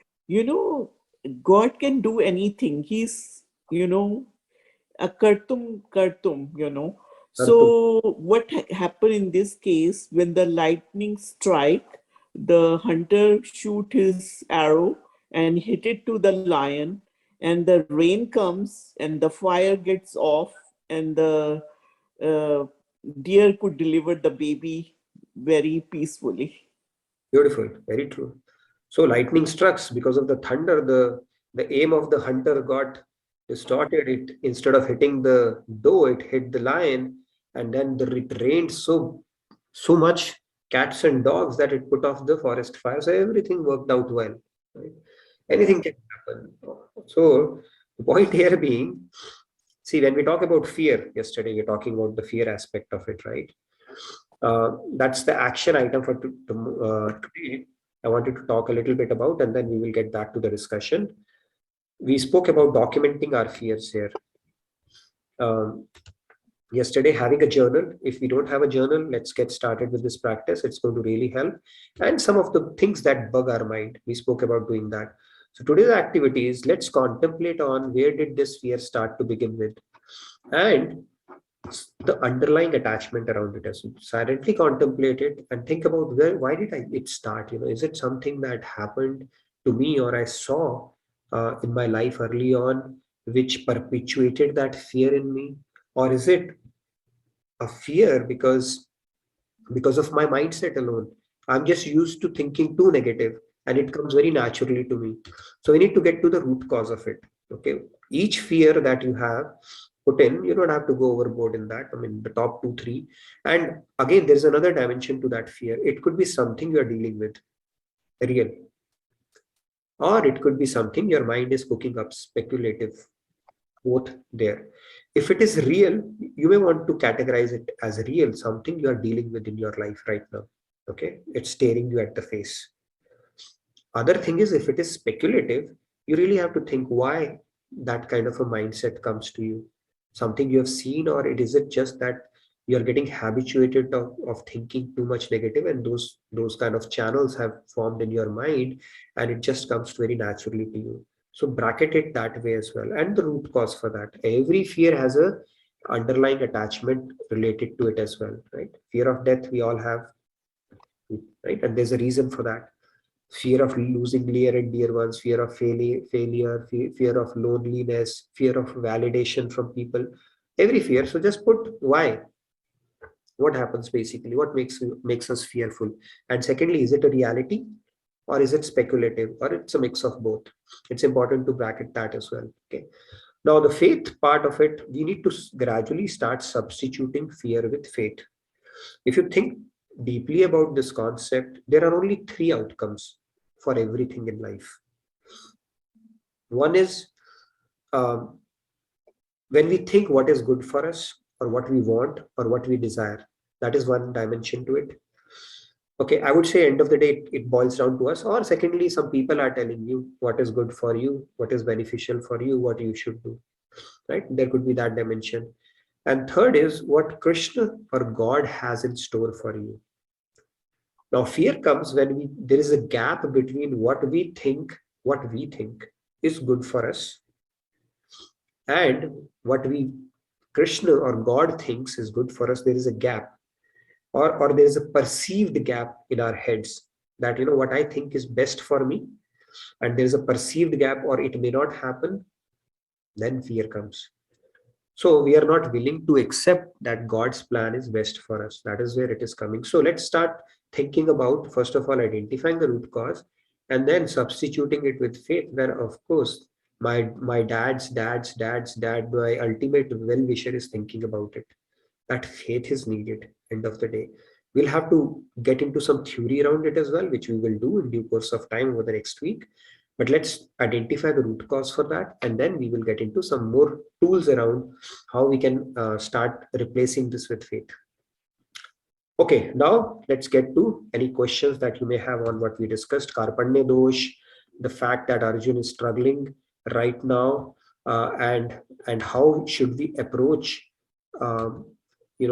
God can do anything. He's, a kartum, So what happened in this case, when the lightning strike, the hunter shoot his arrow and hit it to the lion, and the rain comes and the fire gets off, and the deer could deliver the baby very peacefully. Beautiful, very true. So lightning strikes because of the thunder. The aim of the hunter got distorted. It, instead of hitting the doe, it hit the lion, and then it rained so much cats and dogs that it put off the forest fire. So everything worked out well. Right? Anything can happen. So the point here being, see, when we talk about fear, yesterday we were talking about the fear aspect of it, right? That's the action item for today. I wanted to talk a little bit about, and then we will get back to the discussion. We spoke about documenting our fears here. Yesterday, having a journal. If we don't have a journal, let's get started with this practice. It's going to really help. And some of the things that bug our mind, we spoke about doing that. So today's activity is, let's contemplate on where did this fear start to begin with, and the underlying attachment around it. As silently contemplate it and think about why did it start? Is it something that happened to me or I saw in my life early on, which perpetuated that fear in me, or is it a fear because of my mindset alone? I'm just used to thinking too negative, and it comes very naturally to me. So we need to get to the root cause of it. Okay, each fear that you have put in, you don't have to go overboard in that. I mean, the top 2 3. And again, there's another dimension to that fear. It could be something you're dealing with, real, or it could be something your mind is cooking up, speculative, both there. If it is real, you may want to categorize it as real, something you are dealing with in your life right now. Okay, it's staring you at the face. Other thing is, if it is speculative, you really have to think why that kind of a mindset comes to you. Something you have seen, or is it just that you're getting habituated of thinking too much negative, and those kind of channels have formed in your mind, and it just comes very naturally to you. So bracket it that way as well. And the root cause for that. Every fear has a underlying attachment related to it as well, right? Fear of death, we all have, right? And there's a reason for that. Fear of losing near and dear ones, fear of failure, fear of loneliness, fear of validation from people, every fear. So just put why. What happens basically? What makes us fearful? And secondly, is it a reality, or is it speculative, or it's a mix of both? It's important to bracket that as well. Okay. Now the faith part of it, we need to gradually start substituting fear with faith. If you think deeply about this concept, there are only 3 outcomes for everything in life. One is when we think what is good for us, or what we want, or what we desire. That is one dimension to it. Okay, I would say end of the day, it boils down to us. Or secondly, some people are telling you what is good for you, what is beneficial for you, what you should do, right? There could be that dimension. And third is what Krishna or God has in store for you. Now, fear comes when there is a gap between what we think is good for us, and what Krishna or God thinks is good for us. There is a gap, or there is a perceived gap in our heads, that what I think is best for me, and there is a perceived gap, or it may not happen. Then fear comes. So we are not willing to accept that God's plan is best for us. That is where it is coming. So let's start thinking about, first of all, identifying the root cause, and then substituting it with faith, where of course my dad's dad, my ultimate well-wisher, is thinking about it. That faith is needed. End of the day, we'll have to get into some theory around it as well, which we will do in due course of time over the next week. But let's identify the root cause for that, and then we will get into some more tools around how we can start replacing this with faith. Okay, now let's get to any questions that you may have on what we discussed. Karpanya dosh, the fact that Arjun is struggling right now, and how should we approach,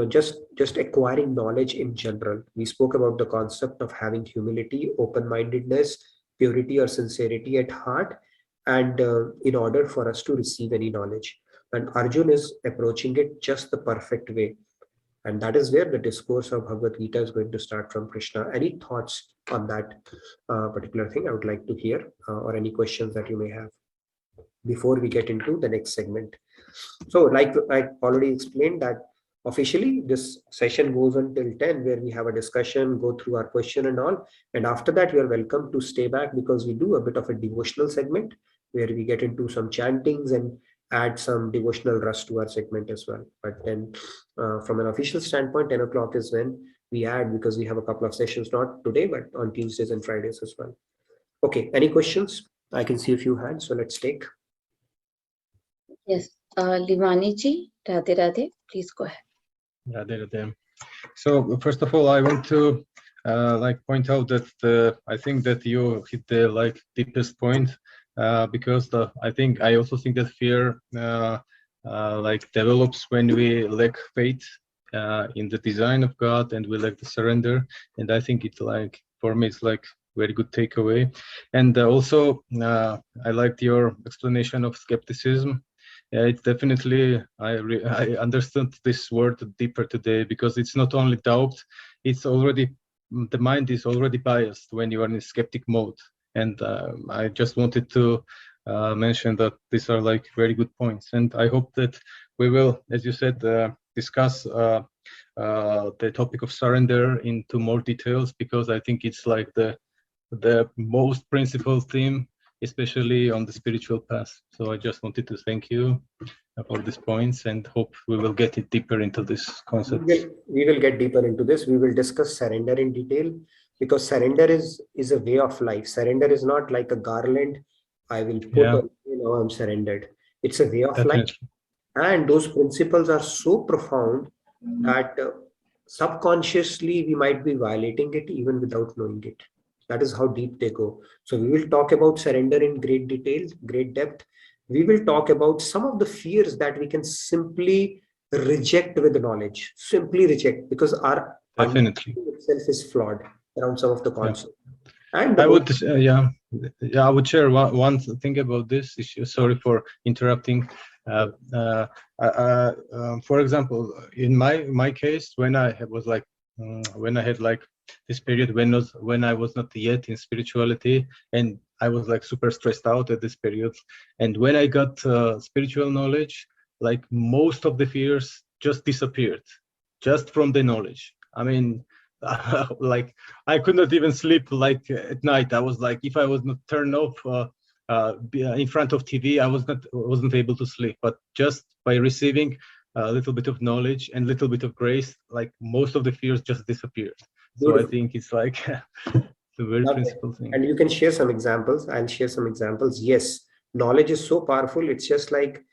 just acquiring knowledge in general. We spoke about the concept of having humility, open-mindedness, purity or sincerity at heart, and in order for us to receive any knowledge. And Arjun is approaching it just the perfect way. And that is where the discourse of Bhagavad Gita is going to start from Krishna. Any thoughts on that particular thing I would like to hear, or any questions that you may have before we get into the next segment. So like I already explained that officially this session goes until 10, where we have a discussion, go through our question and all. And after that, you are welcome to stay back, because we do a bit of a devotional segment where we get into some chantings and add some devotional rust to our segment as well. But then from an official standpoint, 10 o'clock is when we add, because we have a couple of sessions, not today, but on Tuesdays and Fridays as well. Okay, any questions? I can see a few hands, so let's take. Yes, Livani ji, Radhe Radhe, please go ahead. Radhe Radhe. So first of all, I want to point out that I think that you hit the deepest point, because I also think that fear develops when we lack faith in the design of God, and we lack the surrender. And I think it's for me, it's very good takeaway. And also I liked your explanation of skepticism. It's definitely, I understood this word deeper today, because it's not only doubt, it's already, the mind is already biased when you are in skeptic mode. And I just wanted to mention that these are very good points. And I hope that we will, as you said, discuss the topic of surrender into more details, because I think it's the most principal theme, especially on the spiritual path. So I just wanted to thank you for these points, and hope we will get it deeper into this concept. We will get deeper into this. We will discuss surrender in detail, because surrender is a way of life. Surrender is not like a garland I will put on, I'm surrendered. It's a way of life. And those principles are so profound that subconsciously we might be violating it even without knowing it. That is how deep they go. So we will talk about surrender in great detail, great depth. We will talk about some of the fears that we can simply reject with knowledge, simply reject, because our understanding itself is flawed around some of the concepts. And I would, I would share one thing about this issue. Sorry for interrupting. For example, in my case, when I was when I had this period when I was not yet in spirituality, and I was super stressed out at this period, and when I got spiritual knowledge, most of the fears just disappeared, just from the knowledge. I mean, I could not even sleep at night. I was if I was not turned off in front of TV, I wasn't able to sleep. But just by receiving a little bit of knowledge and a little bit of grace, most of the fears just disappeared. So I think it's a very principal thing. And you can share some examples. I'll share some examples. Yes, knowledge is so powerful. It's just like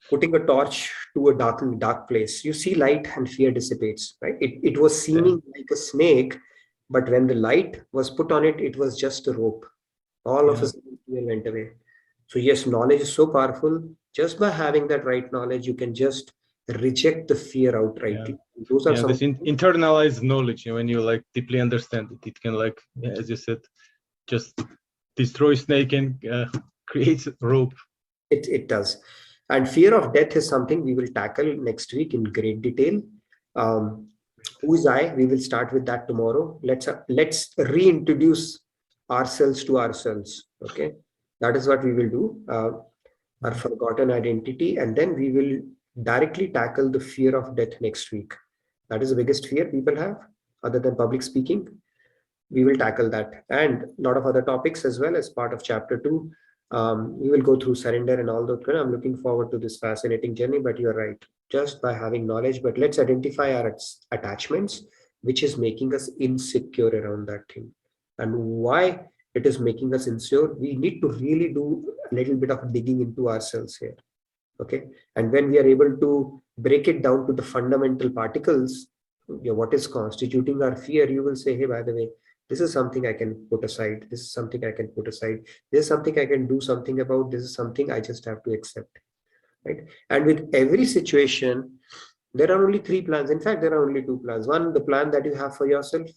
putting a torch to a dark place. You see light and fear dissipates, right? It was seeming like a snake, but when the light was put on it, it was just a rope. All of a sudden, fear went away. So yes, knowledge is so powerful. Just by having that right knowledge, you can just reject the fear outrightly. Those are some this internalized knowledge. When you deeply understand it, it can as you said, just destroy snake and create rope. It does. And fear of death is something we will tackle next week in great detail. Who is I? We will start with that tomorrow. Let's reintroduce ourselves to ourselves. Okay, that is what we will do. Our forgotten identity, and then we will directly tackle the fear of death next week. That is the biggest fear people have, other than public speaking. We will tackle that, and a lot of other topics as well as part of chapter 2. We will go through surrender and all that. I'm looking forward to this fascinating journey, but you're right, just by having knowledge. But let's identify our attachments, which is making us insecure around that thing. And why it is making us insecure, we need to really do a little bit of digging into ourselves here. Okay, and when we are able to break it down to the fundamental particles, what is constituting our fear, you will say, hey, by the way, this is something I can put aside. This is something I can put aside. This is something I can do something about. This is something I just have to accept. Right? And with every situation, there are only 3 plans. In fact, there are only 2 plans. One, the plan that you have for yourself,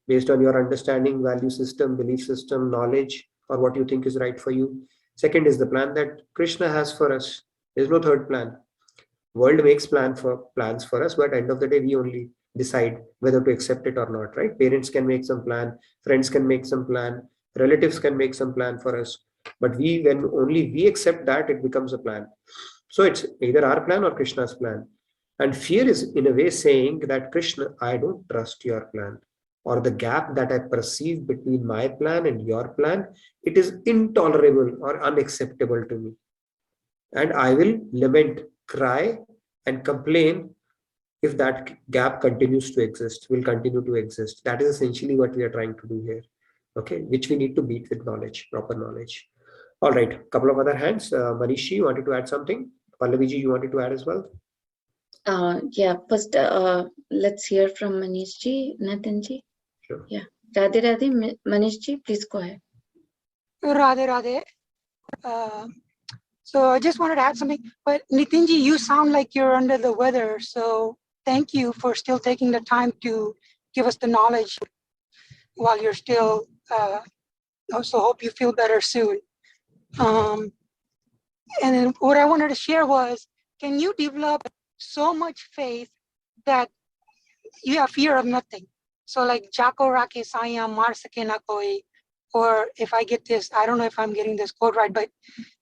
based on your understanding, value system, belief system, knowledge, or what you think is right for you. Second is the plan that Krishna has for us. There's no third plan. World makes plans for us, but at the end of the day, we only decide whether to accept it or not, right? Parents can make some plan, friends can make some plan, relatives can make some plan for us. But when only we accept that, it becomes a plan. So it's either our plan or Krishna's plan. And fear is in a way saying that, Krishna, I don't trust your plan, or the gap that I perceive between my plan and your plan, it is intolerable or unacceptable to me. And I will lament, cry, and complain if that gap continues to exist, will continue to exist. That is essentially what we are trying to do here, okay, which we need to beat with knowledge, proper knowledge. All right, couple of other hands. Manishi, you wanted to add something? Pallaviji, you wanted to add as well? Yeah, first let's hear from Manishji, Nathanji. Sure. Yeah, Radhe Radhe, Manishji, please go ahead. Radhe Radhe. So I just wanted to add something, but Nitinji, you sound like you're under the weather. So thank you for still taking the time to give us the knowledge while you're still, also hope you feel better soon. And then what I wanted to share was, can you develop so much faith that you have fear of nothing? So like Jako Rake Sayam Mar Sake Na Koi, or if I get this, I don't know if I'm getting this quote right, but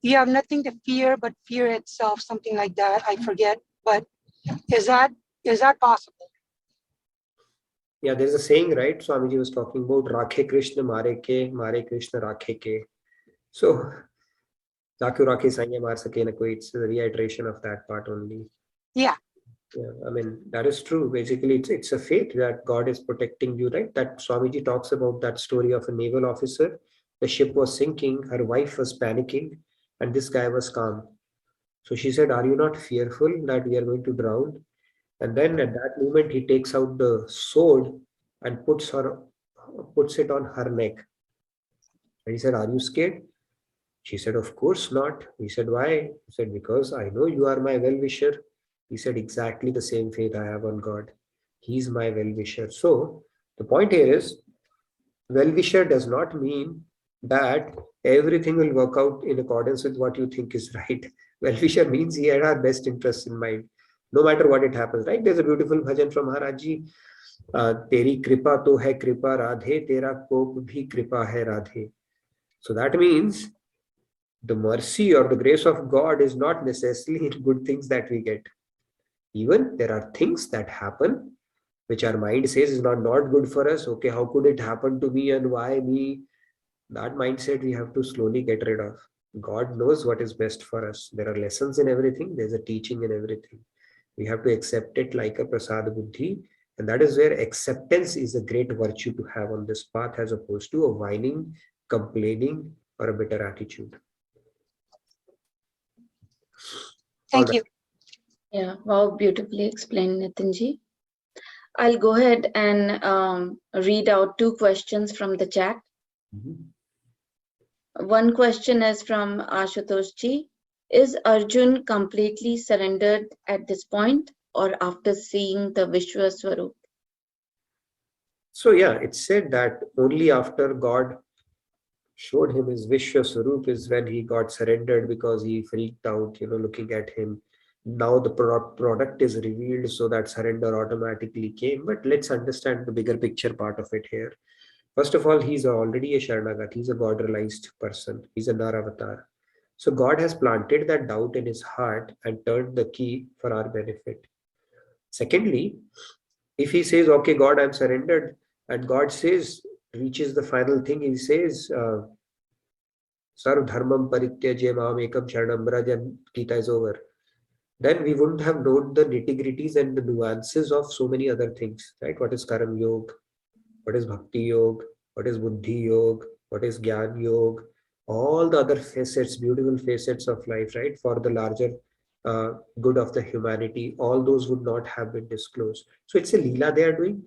you have nothing to fear but fear itself, something like that. I forget, but is that possible? Yeah, there's a saying, right? Swamiji was talking about Rakhe Krishna Mare Krishna Rakhe Ke. So, Jaku Rakhe Sanya Mar Sake Na Koi, it's a reiteration of that part only. Yeah. Yeah, I mean, that is true. Basically, it's a faith that God is protecting you, right? That Swamiji talks about that story of a naval officer. The ship was sinking, her wife was panicking, and this guy was calm. So she said, are you not fearful that we are going to drown? And then at that moment, he takes out the sword and puts it on her neck. And he said, are you scared? She said, of course not. He said, why? He said, because I know you are my well-wisher. He said, exactly the same faith I have on God. He's my well-wisher. So the point here is, well-wisher does not mean that everything will work out in accordance with what you think is right. Well-wisher means he had our best interests in mind, no matter what it happens, right? There's a beautiful bhajan from Maharajji. Teri kripa to hai kripa radhe, tera kop bhi kripa hai radhe. So that means the mercy or the grace of God is not necessarily in good things that we get. Even there are things that happen which our mind says is not good for us. Okay, how could it happen to me and why me? That mindset we have to slowly get rid of. God knows what is best for us. There are lessons in everything. There's a teaching in everything. We have to accept it like a prasad buddhi. And that is where acceptance is a great virtue to have on this path, as opposed to a whining, complaining, or a bitter attitude. Thank you. Yeah, wow, beautifully explained, Nitinji. I'll go ahead and read out 2 questions from the chat. One question is from Ashutosh Ji. Is Arjun completely surrendered at this point, or after seeing the Vishwa Swarup? So yeah, it's said that only after God showed him his Vishwa Swarup is when he got surrendered, because he freaked out, looking at him. Now the product is revealed, so that surrender automatically came. But let's understand the bigger picture part of it here. First of all, he's already a Sharanagat. He's a God-realized person. He's a Naravatar. So God has planted that doubt in his heart and turned the key for our benefit. Secondly, if he says, okay, God, I'm surrendered, and God reaches the final thing, he says, Sarv dharmam parityaje maam ekam sharanam braj, and Gita is over. Then we wouldn't have known the nitty-gritties and the nuances of so many other things, right? What is Karam Yoga? What is Bhakti Yoga? What is Buddhi Yoga? what is Gyan Yoga, all the other facets, beautiful facets of life, right? For the larger good of the humanity, all those would not have been disclosed. So it's a Leela they are doing.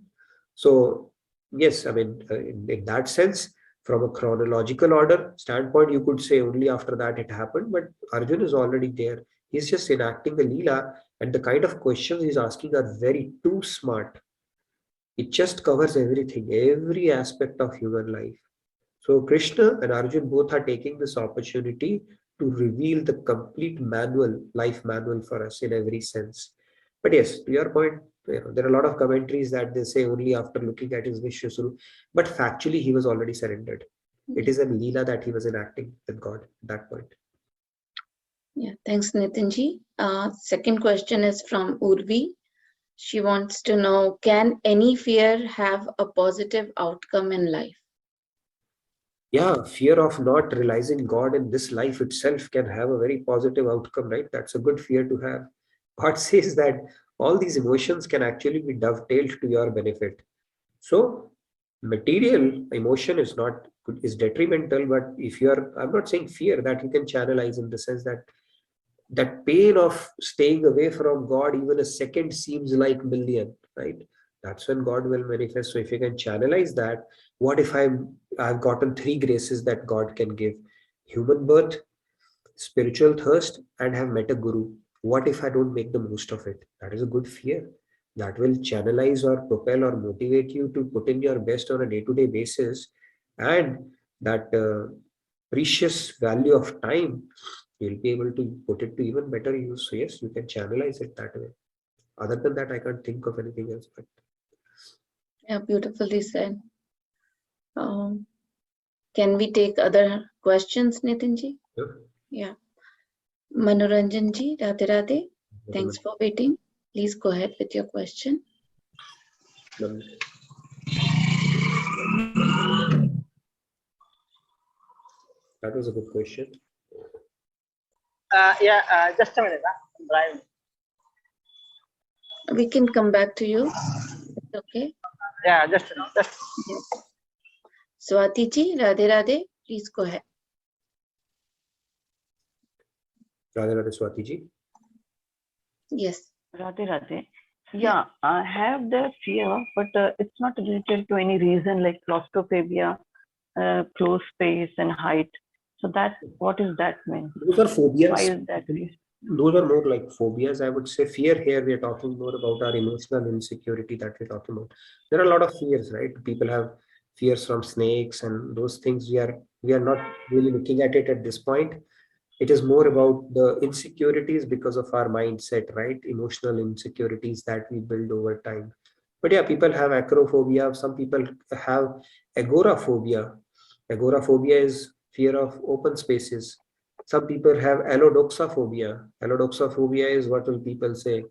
So yes, I mean, in that sense, from a chronological order standpoint, you could say only after that it happened, but Arjun is already there. He's just enacting the Leela, and the kind of questions he's asking are very too smart. It just covers everything, every aspect of human life. So Krishna and Arjun both are taking this opportunity to reveal the complete manual, life manual for us in every sense. But yes, to your point, there are a lot of commentaries that they say only after looking at his Vishwasuru, but factually he was already surrendered. It is a Leela that he was enacting with God at that point. Yeah, thanks, Nitinji. Second question is from Urvi. She wants to know, can any fear have a positive outcome in life? Yeah, fear of not realizing God in this life itself can have a very positive outcome, right? That's a good fear to have. God says that all these emotions can actually be dovetailed to your benefit. So material emotion is not good, is detrimental, but if you're, I'm not saying fear, that you can channelize in the sense that that pain of staying away from God, even a second seems like million, right? That's when God will manifest. So if you can channelize that, what if I've gotten three graces that God can give: human birth, spiritual thirst, and have met a guru. What if I don't make the most of it? That is a good fear. That will channelize or propel or motivate you to put in your best on a day-to-day basis. And that precious value of time, you'll be able to put it to even better use. So yes, you can channelize it that way. Other than that, I can't think of anything else. But Yeah, beautifully said. Can we take other questions, Nitinji? Sure. Yeah. Manoranjanji, Radhe Radhe. Thanks for waiting. Please go ahead with your question. That was a good question. Just a minute. I'm driving. We can come back to you. It's okay. Yeah, just. Yes. Swati ji, Radhe Radhe, please go ahead. Radhe Radhe, Swati ji. Yes. Radhe Radhe. Yeah, I have the fear, but it's not related to any reason like claustrophobia, closed space and height. So that, what is that mean? Those are phobias. Why is that reason? Those are more like phobias. I would say fear here, we are talking more about our emotional insecurity that we're talking about. There are a lot of fears, right? People have fears from snakes and those things. We are not really looking at it at this point. It is more about the insecurities because of our mindset, right? Emotional insecurities that we build over time. But yeah, people have acrophobia. Some people have agoraphobia. Agoraphobia is fear of open spaces. Some people have allodoxaphobia. Allodoxaphobia is what will people say?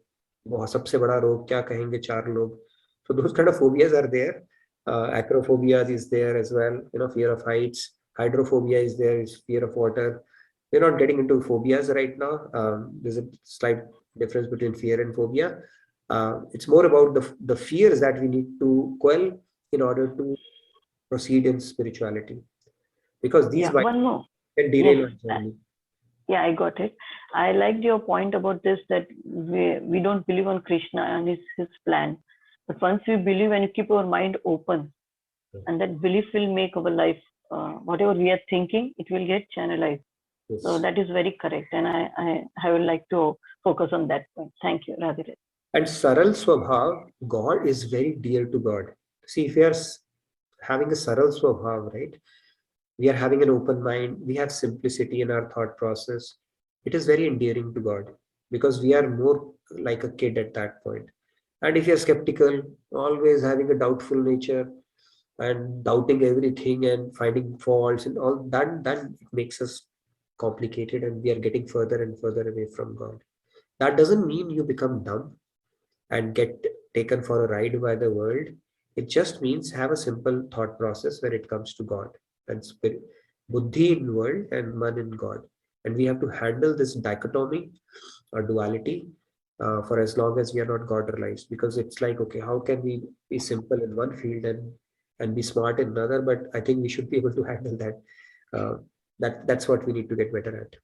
"बहुत सबसे बड़ा रोग क्या कहेंगे चार लोग?" So those kind of phobias are there. Acrophobia is there as well. Fear of heights. Hydrophobia is there. Is fear of water. We're not getting into phobias right now. There's a slight difference between fear and phobia. It's more about the fears that we need to quell in order to proceed in spirituality. Because these one more. can derail Yes. our journey. Yeah, I got it. I liked your point about this, that we don't believe on Krishna and his plan. But once we believe and you keep our mind open, and that belief will make our life, whatever we are thinking, it will get channelized. Yes. So that is very correct. And I would like to focus on that point. Thank you, Radhe. And Saral Swabhav, God is very dear to God. See, if we are having a Saral Swabhav, right? We are having an open mind, we have simplicity in our thought process. It is very endearing to God because we are more like a kid at that point. And if you're skeptical, always having a doubtful nature and doubting everything and finding faults and all that, then it makes us complicated and we are getting further and further away from God. That doesn't mean you become dumb and get taken for a ride by the world. It just means have a simple thought process when it comes to God and spirit, buddhi in world and man in God. And we have to handle this dichotomy or duality for as long as we are not God realized, because it's like, okay, how can we be simple in one field and and be smart in another, but I think we should be able to handle that. That's what we need to get better at.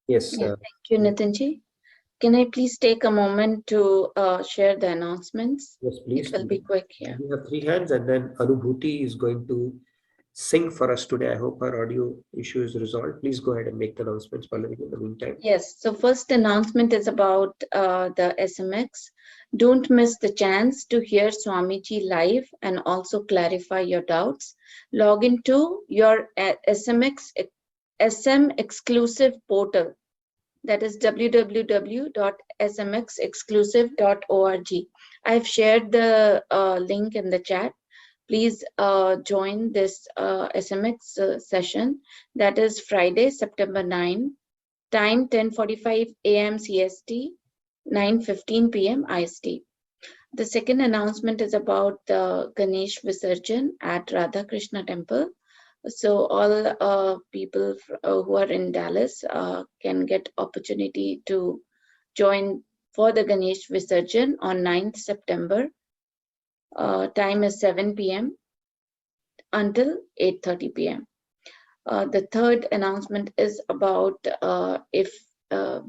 Yes. Yeah, thank you, Nitinji. Can I please take a moment to share the announcements? Yes, please. It will be quick here. We have 3 hands, and then Anubhuti is going to sing for us today. I hope our audio issue is resolved. Please go ahead and make the announcements, Pallavi, in the meantime. Yes, so first announcement is about the SMX. Don't miss the chance to hear Swamiji live and also clarify your doubts. Log into your SMX SM exclusive portal. That is www.smxexclusive.org. I've shared the link in the chat. Please join this SMX session. That is Friday, September 9, time 10:45 a.m. CST, 9:15 p.m. IST. The second announcement is about the Ganesh Visarjan at Radha Krishna Temple. So all people who are in Dallas can get opportunity to join for the Ganesh Visarjan on 9th September. Time is 7 p.m. until 8:30 p.m. The third announcement is about if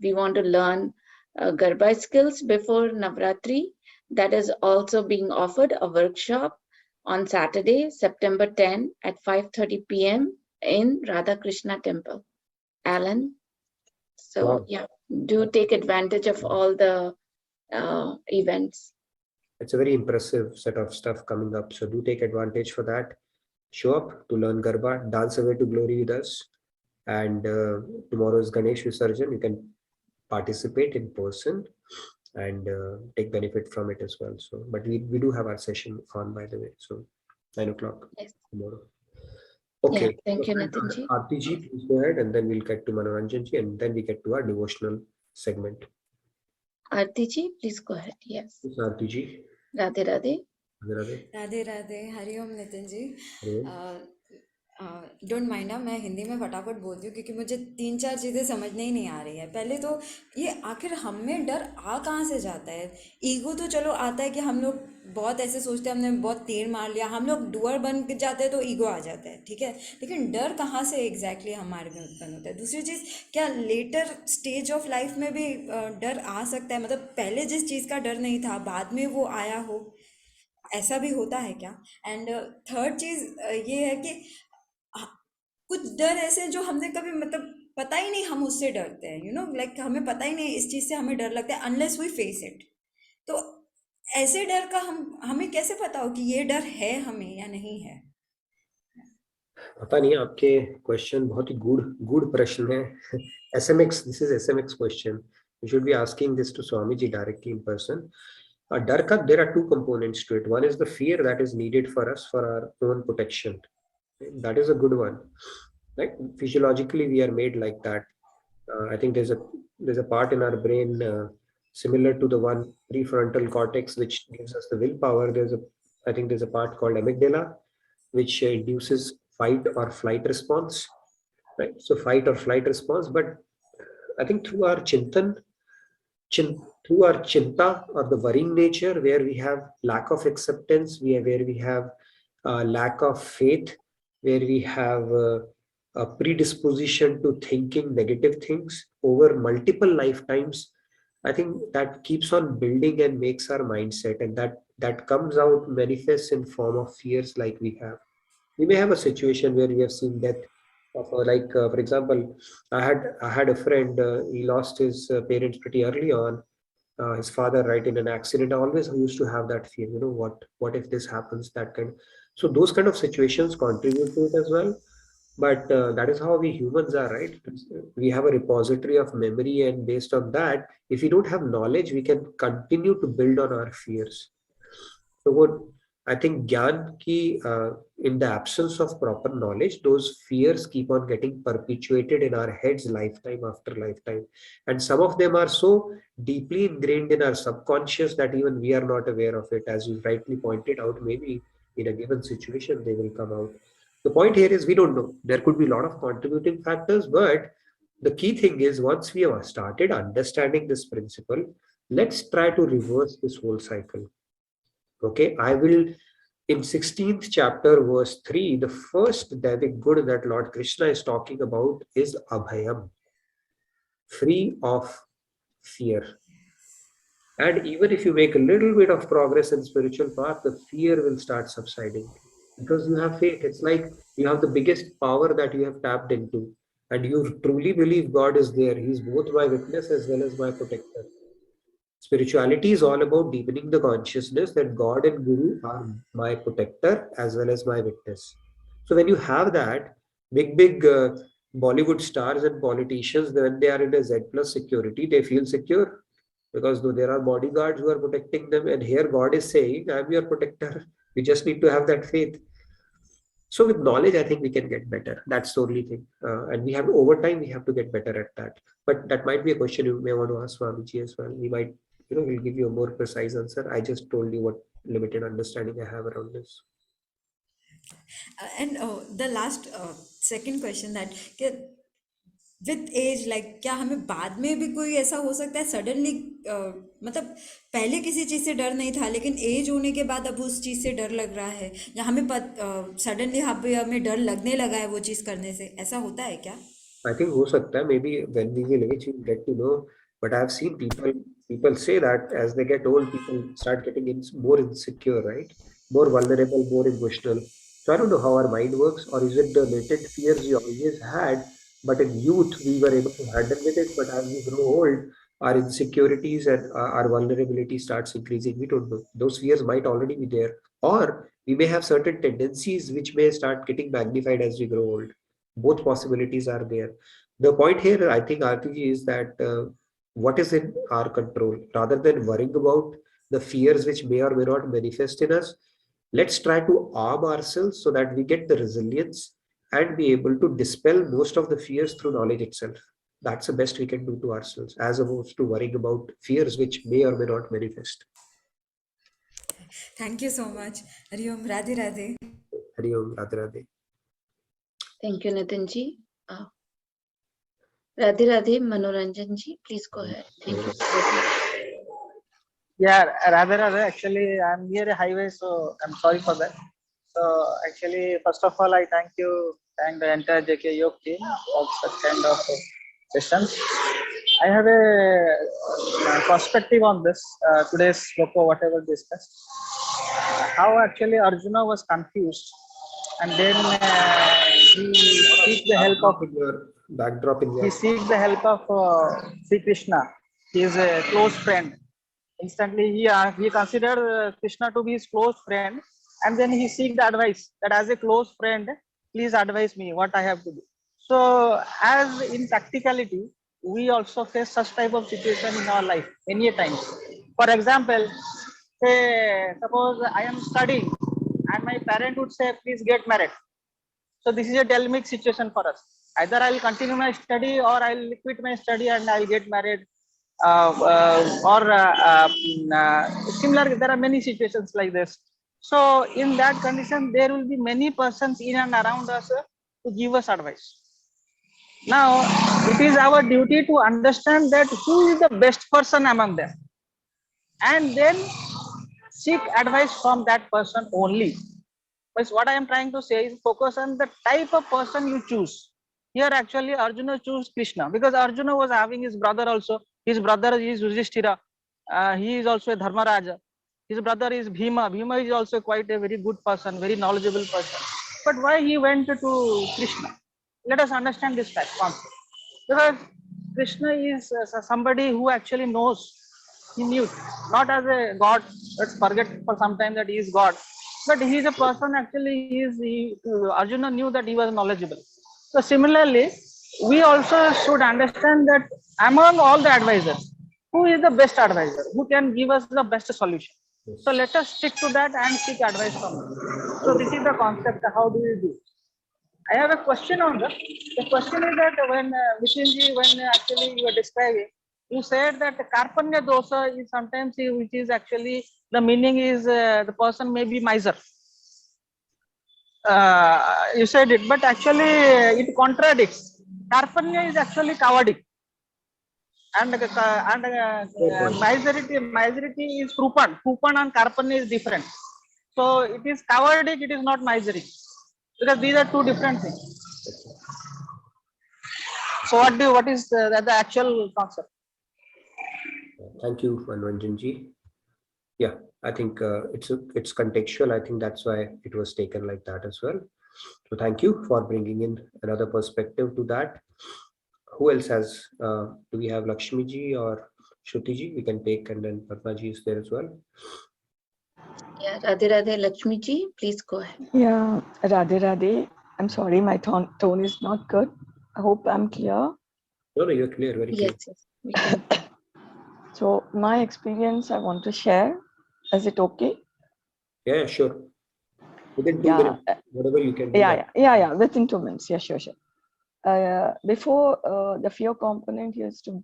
we want to learn Garba skills before Navratri, that is also being offered a workshop on Saturday, September 10 at 5:30 p.m. in Radha Krishna Temple. Alan, so Wow. yeah, do take advantage of all the events. It's a very impressive set of stuff coming up. So do take advantage for that. Show up to learn Garba, dance away to glory with us. And tomorrow is Ganesh Visarjan. You can participate in person and take benefit from it as well. So, but we do have our session on, by the way. So 9 o'clock Yes. tomorrow. Okay. Yeah, thank you, Nitinji. Artiji, please go ahead, and then we'll get to Manoranjanji, and then we get to our devotional segment. Artiji, please go ahead. Yes. Yes, Artiji. Radhe Radhe. Radhe Radhe Radhe, Hariom Nitin ji. Radhe. Don't mind, मैं हिंदी में फटाफट बोलती हूँ क्योंकि मुझे 3-4 चीज़ें समझने ही नहीं आ रही है। पहले तो ये आखिर हम में डर आ कहाँ से जाता है? ईगो तो चलो आता है कि हम लोग बहुत ऐसे सोचते हैं, हमने बहुत तीर मार लिया, हम लोग डुअर बन जाते हैं तो ईगो आ जाता है, ठीक है। लेकिन डर कहाँ से एग्जैक्टली हमारे में उत्पन्न होता है? दूसरी चीज़, क्या लेटर स्टेज ऑफ लाइफ में भी डर आ सकता है? मतलब पहले जिस चीज़ का डर नहीं था बाद में वो आया हो, ऐसा भी होता है क्या? एंड थर्ड चीज़ ये है कि कुछ डर ऐसे जो हमने कभी मतलब पता ही नहीं हम उससे डरते हैं, यू नो, लाइक हमें पता ही नहीं इस चीज़ से हमें डर लगता है अनलेस वी फेस इट। तो ऐसे डर का हमें कैसे पता हो कि ये डर है हमें या नहीं है? पता नहीं, आपके क्वेश्चन बहुत ही गूढ़ प्रश्न है। SMX, this is SMX question. You should be asking this to Swamiji directly in person. Dar ka, there are 2 components to it. One is the fear that is needed for us for our own protection. That is a good one, right? Physiologically, we are made like that. I think there's a part in our brain similar to the one prefrontal cortex which gives us the willpower. I think there's a part called amygdala which induces fight or flight response, right? So fight or flight response. But I think through our chinta or the worrying nature, where we have lack of acceptance, where we have lack of faith, where we have a predisposition to thinking negative things over multiple lifetimes, I think that keeps on building and makes our mindset, and that comes out, manifests in form of fears like we have. We may have a situation where we have seen death of for example, I had a friend, he lost his parents pretty early on, his father, right, in an accident. I always used to have that fear, you know, what if this happens, that kind. So those kind of situations contribute to it as well. But that is how we humans are, right? We have a repository of memory, and based on that, if we don't have knowledge, we can continue to build on our fears. So what I think Gyan ki, in the absence of proper knowledge, those fears keep on getting perpetuated in our heads lifetime after lifetime. And some of them are so deeply ingrained in our subconscious that even we are not aware of it. As you rightly pointed out, maybe in a given situation, they will come out. The point here is we don't know. There could be a lot of contributing factors, but the key thing is once we have started understanding this principle, let's try to reverse this whole cycle. Okay, I will, in 16th chapter, verse 3, the first Devic good that Lord Krishna is talking about is Abhayam, free of fear. And even if you make a little bit of progress in spiritual path, the fear will start subsiding because you have faith. It's like you have the biggest power that you have tapped into, and you truly believe God is there. He's both my witness as well as my protector. Spirituality is all about deepening the consciousness that God and Guru are my protector as well as my witness. So when you have that, big Bollywood stars and politicians, when they are in a Z plus security, they feel secure because though there are bodyguards who are protecting them, and here God is saying, I'm your protector. We just need to have that faith. So with knowledge, I think we can get better. That's the only thing. And we have, over time, we have to get better at that. But that might be a question you may want to ask Swamiji as well. We might, we'll give you a more precise answer. I just told you what limited understanding I have around this. And the last second question that with age like क्या हमें बाद में भी कोई ऐसा हो सकता है सडनली मतलब पहले किसी चीज़ से डर नहीं था लेकिन एज होने के बाद अब उस चीज़ से डर लग रहा है या हमें सडनली हमें डर लगने लगा है वो चीज़ करने से ऐसा होता है क्या? I think हो सकता है, maybe when we will age, we'll get to know. But I've seen people say that as they get old, people start getting more insecure, right? More vulnerable, more emotional. So I don't know how our mind works, or is it the latent fears we always had, but in youth we were able to handle with it. But as we grow old, our insecurities and our vulnerability starts increasing. We don't know. Those fears might already be there, or we may have certain tendencies which may start getting magnified as we grow old. Both possibilities are there. The point here, I think, RPG, is that what is in our control, rather than worrying about the fears which may or may not manifest in us, let's try to arm ourselves so that we get the resilience and be able to dispel most of the fears through knowledge itself. That's the best we can do to ourselves, as opposed to worrying about fears which may or may not manifest. Thank you so much. Hari Om, Radhe Radhe. Hari Om, Radhe Radhe. Thank you, Nitinji. Radhe Radhe, Manoranjan ji, please go ahead. Thank you. Yeah, Radhe Radhe. Actually, I'm near a highway, so I'm sorry for that. So actually, first of all, I thank the entire JK Yoga team for such kind of sessions. I have a perspective on this today's sloka, whatever discussed. How actually Arjuna was confused, and then he seeks the help of He seeks the help of Sri Krishna. He is a close friend. Instantly, he considered Krishna to be his close friend, and then he seeks the advice that as a close friend, please advise me what I have to do. So, as in practicality, we also face such type of situation in our life many times. For example, say suppose I am studying and my parent would say, please get married. So this is a dilemmatic situation for us. Either I will continue my study or I will quit my study and I will get married. Similar, there are many situations like this. So in that condition, there will be many persons in and around us to give us advice. Now, it is our duty to understand that who is the best person among them, and then seek advice from that person only. But what I am trying to say is focus on the type of person you choose. Here actually Arjuna chose Krishna because Arjuna was having his brother also. His brother is Yudhishthira. He is also a Dharmaraja. His brother is Bhima. Bhima is also quite a very good person, very knowledgeable person. But why he went to Krishna? Let us understand this fact concept. Because Krishna is somebody who actually knows. He knew, not as a god. Let's forget for some time that he is God. But he is a person actually. Arjuna knew that he was knowledgeable. So similarly, we also should understand that among all the advisors, who is the best advisor? Who can give us the best solution? So let us stick to that and seek advice from them. So this is the concept. How do we do? I have a question on that. The question is that when Vishenji, when actually you were describing, you said that Karpanya dosha is sometimes which is actually the meaning is the person may be miser. You said it, but actually it contradicts. Karpanya is actually cowardice. majority is Krupan and Karpanya is different. So it is cowardice, it is not misery, because these are two different things. So what is the actual concept? Thank you, Manranjanji. Yeah, I think it's contextual. I think that's why it was taken like that as well. So thank you for bringing in another perspective to that. Who else has? Do we have Lakshmi ji or Shruti ji? We can take, and then Padma ji is there as well. Yeah, Radhe Radhe, Lakshmi ji, please go ahead. Yeah, Radhe Radhe. I'm sorry, my tone is not good. I hope I'm clear. No, you're clear, very clear. Yes, we can. So my experience I want to share. Is it okay? Yeah, sure. Within 2 minutes, whatever you can do. Yeah. Within 2 minutes. Yeah, sure. Before the fear component used to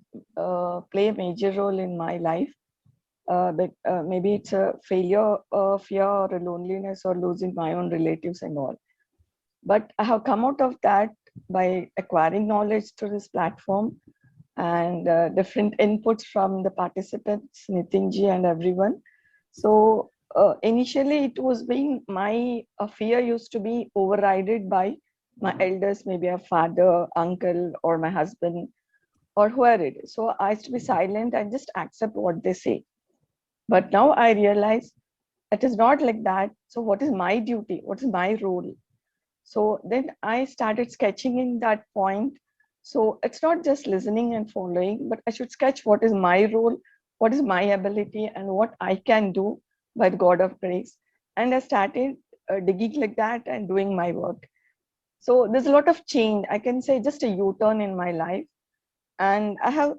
play a major role in my life. But maybe it's a failure, fear, or a loneliness, or losing my own relatives and all. But I have come out of that by acquiring knowledge through this platform and different inputs from the participants, Nitinji and everyone. So initially it was being my fear used to be overridden by my elders, maybe a father, uncle, or my husband, or whoever it is. So I used to be silent and just accept what they say. But now I realize it is not like that. So what is my duty? What is my role? So then I started sketching in that point. So it's not just listening and following, but I should sketch what is my role, what is my ability, and what I can do by the God of grace. And I started digging like that and doing my work. So there's a lot of change. I can say just a U-turn in my life. And I have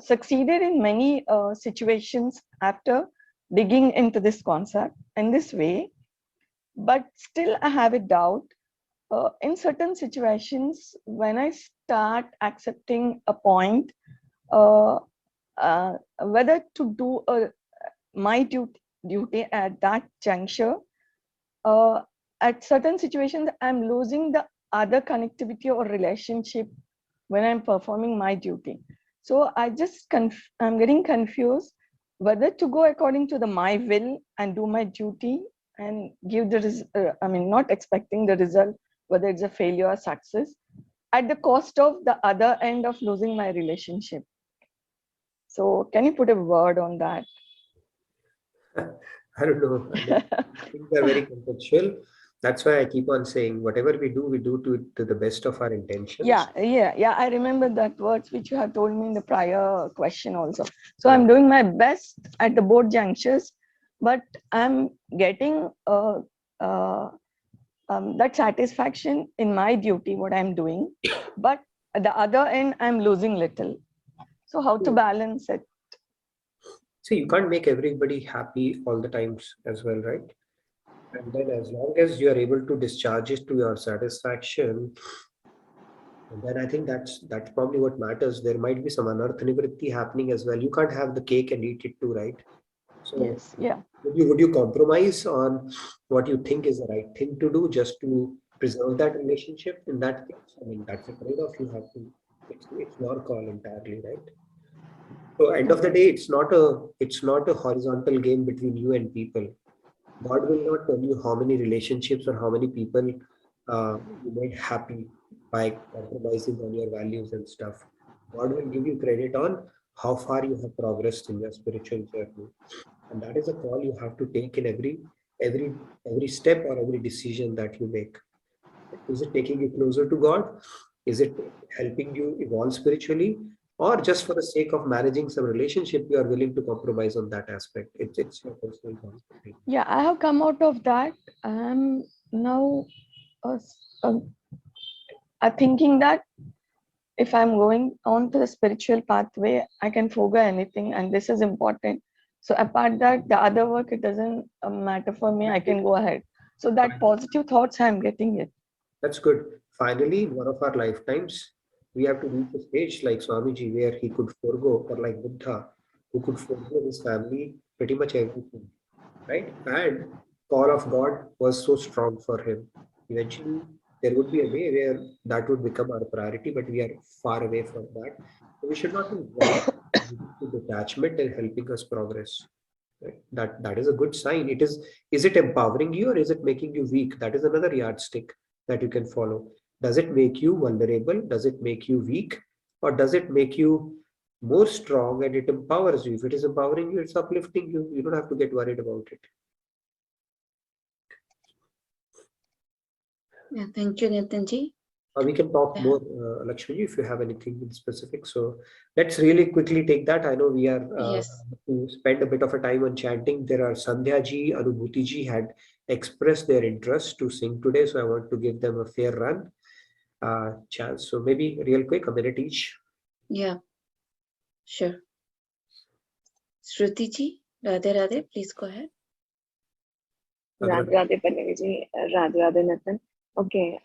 succeeded in many situations after digging into this concept in this way. But still I have a doubt. In certain situations, when I start accepting a point, whether to do my duty at that juncture, at certain situations, I'm losing the other connectivity or relationship when I'm performing my duty. So I just I'm getting confused whether to go according to my will and do my duty and give the not expecting the result, whether it's a failure or success, at the cost of the other end of losing my relationship. So can you put a word on that? I don't know. Things are very contextual. That's why I keep on saying whatever we do to the best of our intentions. Yeah. I remember that words which you have told me in the prior question also. So I'm doing my best at the both junctures, but I'm getting that satisfaction in my duty, what I'm doing. But at the other end, I'm losing little. So how to balance it? So you can't make everybody happy all the times as well, right? And then as long as you are able to discharge it to your satisfaction, and then I think that's probably what matters. There might be some anartha nivritti happening as well. You can't have the cake and eat it too, right? So yes, yeah. Would you compromise on what you think is the right thing to do just to preserve that relationship? In that case, I mean, that's a trade-off you have to. It's your call entirely, right? So end of the day, it's not a horizontal game between you and people. God will not tell you how many relationships or how many people you made happy by compromising on your values and stuff. God will give you credit on how far you have progressed in your spiritual journey, and that is a call you have to take in every step or every decision that you make. Is it taking you closer to God? Is it helping you evolve spiritually? Or just for the sake of managing some relationship, you are willing to compromise on that aspect? It's your personal call. Yeah, I have come out of that. I'm now thinking that if I'm going on to the spiritual pathway, I can forgo anything, and this is important. So apart that, the other work, it doesn't matter for me. I can go ahead. So that positive thoughts, I'm getting it. That's good. Finally, in one of our lifetimes, we have to reach a stage like Swamiji where he could forego, or like Buddha, who could forego his family, pretty much everything, right? And call of God was so strong for him. Eventually, There would be a way where that would become our priority, but we are far away from that. So we should not be blind to detachment and helping us progress. Right? That is a good sign. Is it empowering you or is it making you weak? That is another yardstick that you can follow. Does it make you vulnerable? Does it make you weak? Or does it make you more strong and it empowers you? If it is empowering you, it's uplifting you. You don't have to get worried about it. Yeah, thank you, Nitinji. We can talk more, Lakshmi, if you have anything in specific. So let's really quickly take that. I know we are to spend a bit of a time on chanting. There are Sandhya ji, Anubhuti ji had expressed their interest to sing today, so I want to give them a fair run chance. So maybe real quick, a minute each. Yeah, sure. Shruti ji, Radhe Radhe, please go ahead. Radhe Radhe Pallavi ji, Radhe Radhe Nathan. Okay,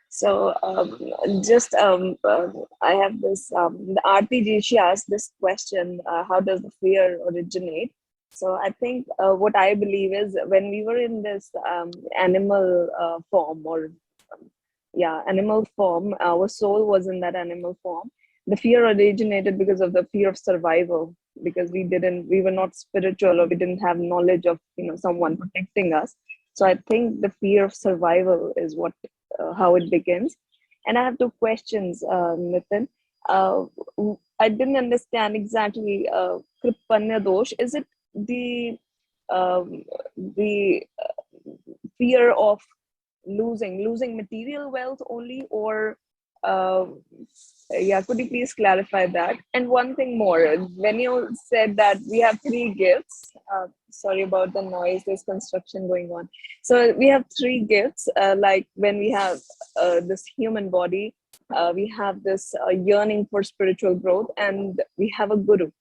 so I have this, the Aarti ji, she asked this question, how does the fear originate? So I think what I believe is when we were in this animal form animal form, our soul was in that animal form. The fear originated because of the fear of survival, because we were not spiritual, or we didn't have knowledge of someone protecting us. So I think the fear of survival is what how it begins. And I have two questions, Nitin. I didn't understand exactly Karpanya dosh. Is it the fear of losing material wealth only, or could you please clarify that? And one thing more, when you said that we have three gifts, sorry about the noise, there's construction going on. So we have three gifts, like when we have this human body, we have this yearning for spiritual growth, and we have a guru.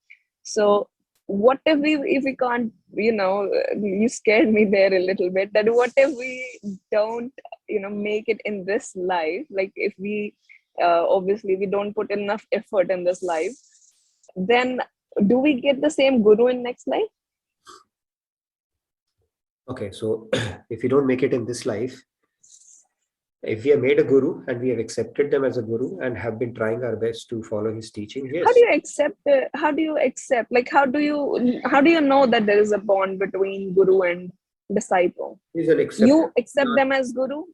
So what if we can't, you scared me there a little bit, that what if we don't make it in this life, like if we obviously we don't put enough effort in this life, then do we get the same guru in next life? Okay, so if you don't make it in this life, if we have made a guru and we have accepted them as a guru and have been trying our best to follow his teaching, yes. How do you accept, like how do you know that there is a bond between guru and disciple? You accept them as guru,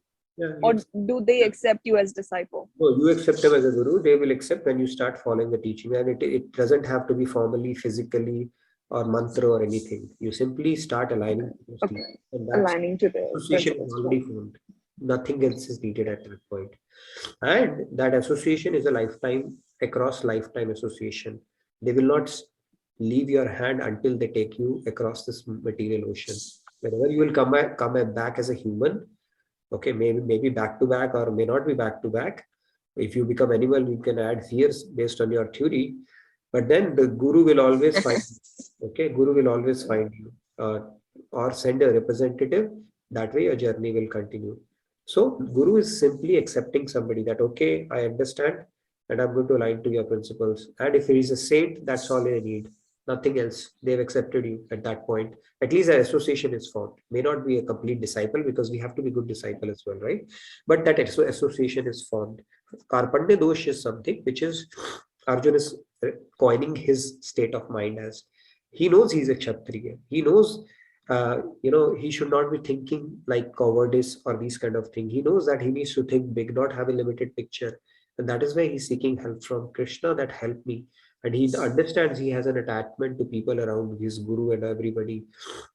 or do they accept you as disciple? No, you accept them as a guru, they will accept when you start following the teaching, and it doesn't have to be formally, physically, or mantra or anything. You simply start aligning to those teachings, and aligning to the association is already formed. Nothing else is needed at that point. And that association is a lifetime, across lifetime association. They will not leave your hand until they take you across this material ocean. Whenever you will come back as a human, okay, maybe back to back or may not be back to back. If you become animal, you can add years based on your theory, but then the guru will always find you. Okay, guru will always find you, or send a representative. That way your journey will continue. So guru is simply accepting somebody that, okay, I understand and I'm going to align to your principles. And if he is a saint, that's all they need. Nothing else. They've accepted you at that point. At least an association is formed. May not be a complete disciple, because we have to be good disciple as well, right? But that association is formed. Karpanya dosh is something which is Arjun is coining his state of mind as. He knows he's a Kshatriya. He knows he should not be thinking like cowardice or these kind of things. He knows that he needs to think big, not have a limited picture. And that is why he's seeking help from Krishna, that help me. And he understands he has an attachment to people around his guru and everybody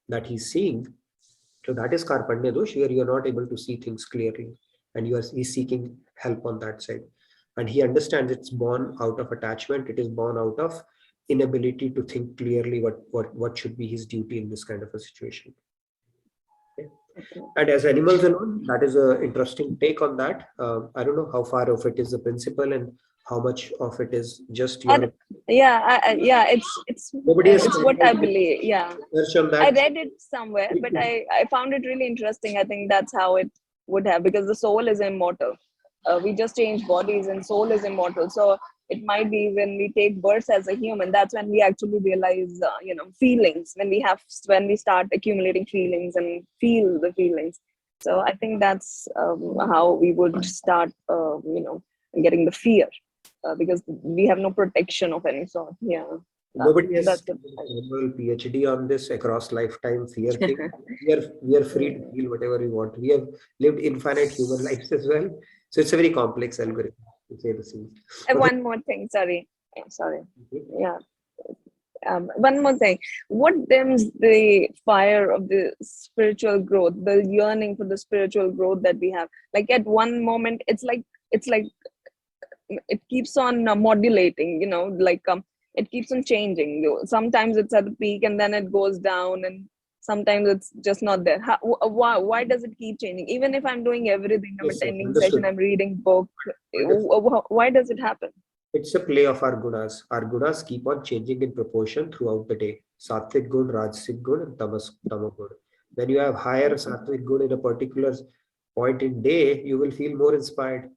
that he's seeing. So that is Karpanya dosh, where you're not able to see things clearly, and he's seeking help on that side. And he understands it's born out of attachment. It is born out of inability to think clearly what should be his duty in this kind of a situation. Okay. And as animals alone, that is an interesting take on that. I don't know how far of it is the principle and how much of it is just your. It's what I believe. Yeah, I read it somewhere, but I found it really interesting. I think that's how it would have, because the soul is immortal. We just change bodies, and soul is immortal. So it might be when we take birth as a human, that's when we actually realize, feelings. When we start accumulating feelings and feel the feelings, So I think that's how we would start, getting the fear, because we have no protection of any sort. Yeah. Nobody has That's done it. a formal PhD on this across lifetime fear thing. We are free to feel whatever we want. We have lived infinite human lives as well. So it's a very complex algorithm, to say the least. And Okay. one more thing, sorry. Yeah. One more thing. What dims the fire of the spiritual growth, the yearning for the spiritual growth that we have? Like at one moment, it's like it keeps on modulating, it keeps on changing. Sometimes it's at the peak and then it goes down, and sometimes it's just not there. Why does it keep changing? Even if I'm doing everything, I'm Yes, sir. attending Understood. session, I'm reading book, why does it happen? It's a play of our gunas. Our gunas keep on changing in proportion throughout the day. Sattvic good, rajasic good, and tamo good. When you have higher sattvic good in a particular point in day, you will feel more inspired.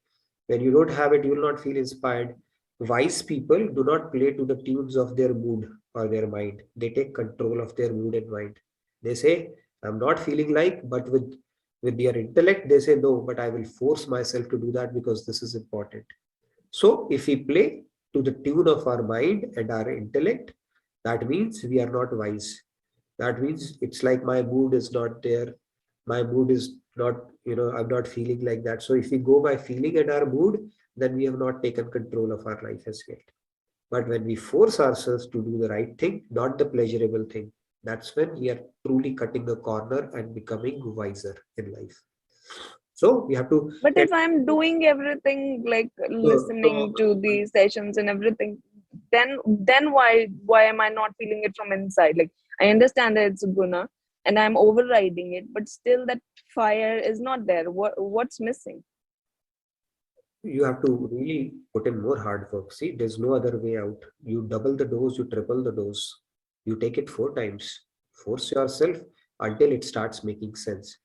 When you don't have it, you will not feel inspired. Wise people do not play to the tunes of their mood or their mind. They take control of their mood and mind. They say, I'm not feeling like, but with their intellect, they say, no, but I will force myself to do that because this is important. So if we play to the tune of our mind and our intellect, that means we are not wise. That means it's like my mood is not there. My mood is not, I'm not feeling like that. So if we go by feeling and our mood, then we have not taken control of our life as yet. But when we force ourselves to do the right thing, not the pleasurable thing, that's when we are truly cutting a corner and becoming wiser in life. So we have to. But if I'm doing everything, like listening to the sessions and everything, then why am I not feeling it from inside? Like, I understand that it's a guna and I'm overriding it, but still that fire is not there. What's missing? You have to really put in more hard work. See, there's no other way out. You double the dose, you triple the dose. You take it 4 times. Force yourself until it starts making sense.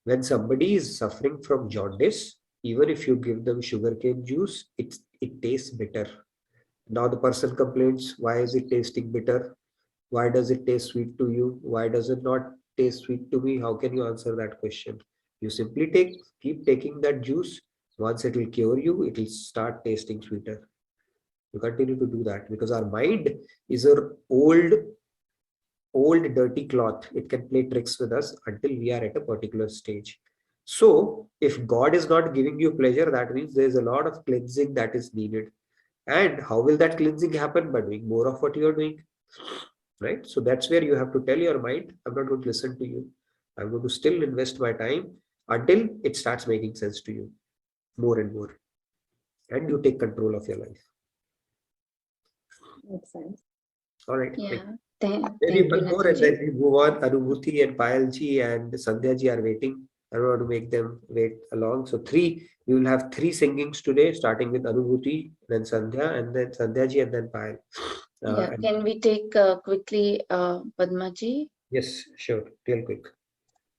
When somebody is suffering from jaundice, even if you give them sugarcane juice, it tastes bitter. Now the person complains, why is it tasting bitter? Why does it taste sweet to you? Why does it not taste sweet to me? How can you answer that question? You simply keep taking that juice. Once it will cure you, it will start tasting sweeter. You continue to do that because our mind is our old dirty cloth. It can play tricks with us until we are at a particular stage. So if God is not giving you pleasure, that means there is a lot of cleansing that is needed. And how will that cleansing happen? By doing more of what you are doing, right? So that's where you have to tell your mind, I'm not going to listen to you. I'm going to still invest my time until it starts making sense to you more and more. And you take control of your life. Makes sense. All right. Yeah. Maybe Thank one you, more and Nitinji. then we move on. Anubhuti and Payalji and Sandhya are waiting. I don't want to make them wait along. So we will have 3 singings today, starting with Anubhuti, then Sandhya, and then Sandhya and then Payal. Yeah, And can we take quickly Padmaji? yes, sure. Real quick.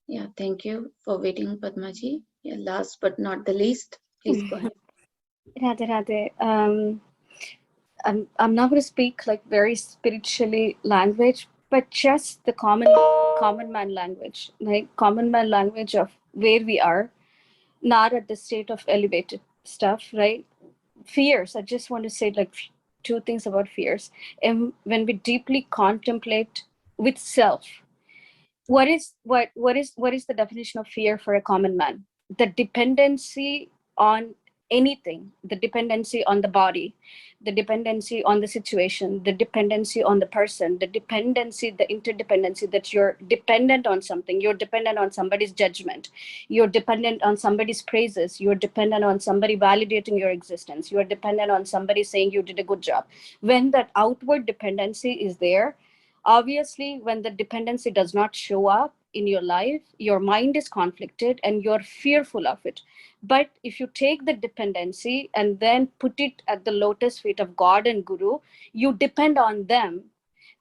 Yeah, thank you for waiting, Padmaji. Yeah, last but not the least, please go ahead. Radhe Radhe. I'm not going to speak like very spiritually language, but just the common man language, like common man language of where we are, not at the state of elevated stuff, right? Fears. I just want to say like 2 things about fears. And when we deeply contemplate with self, what is the definition of fear for a common man? The dependency on anything, the dependency on the body, the dependency on the situation, the dependency on the person, the interdependency, that you're dependent on something, you're dependent on somebody's judgment, you're dependent on somebody's praises, you're dependent on somebody validating your existence, you're dependent on somebody saying you did a good job. When that outward dependency is there, obviously when the dependency does not show up in your life, your mind is conflicted and you're fearful of it. But if you take the dependency and then put it at the lotus feet of God and Guru, you depend on them,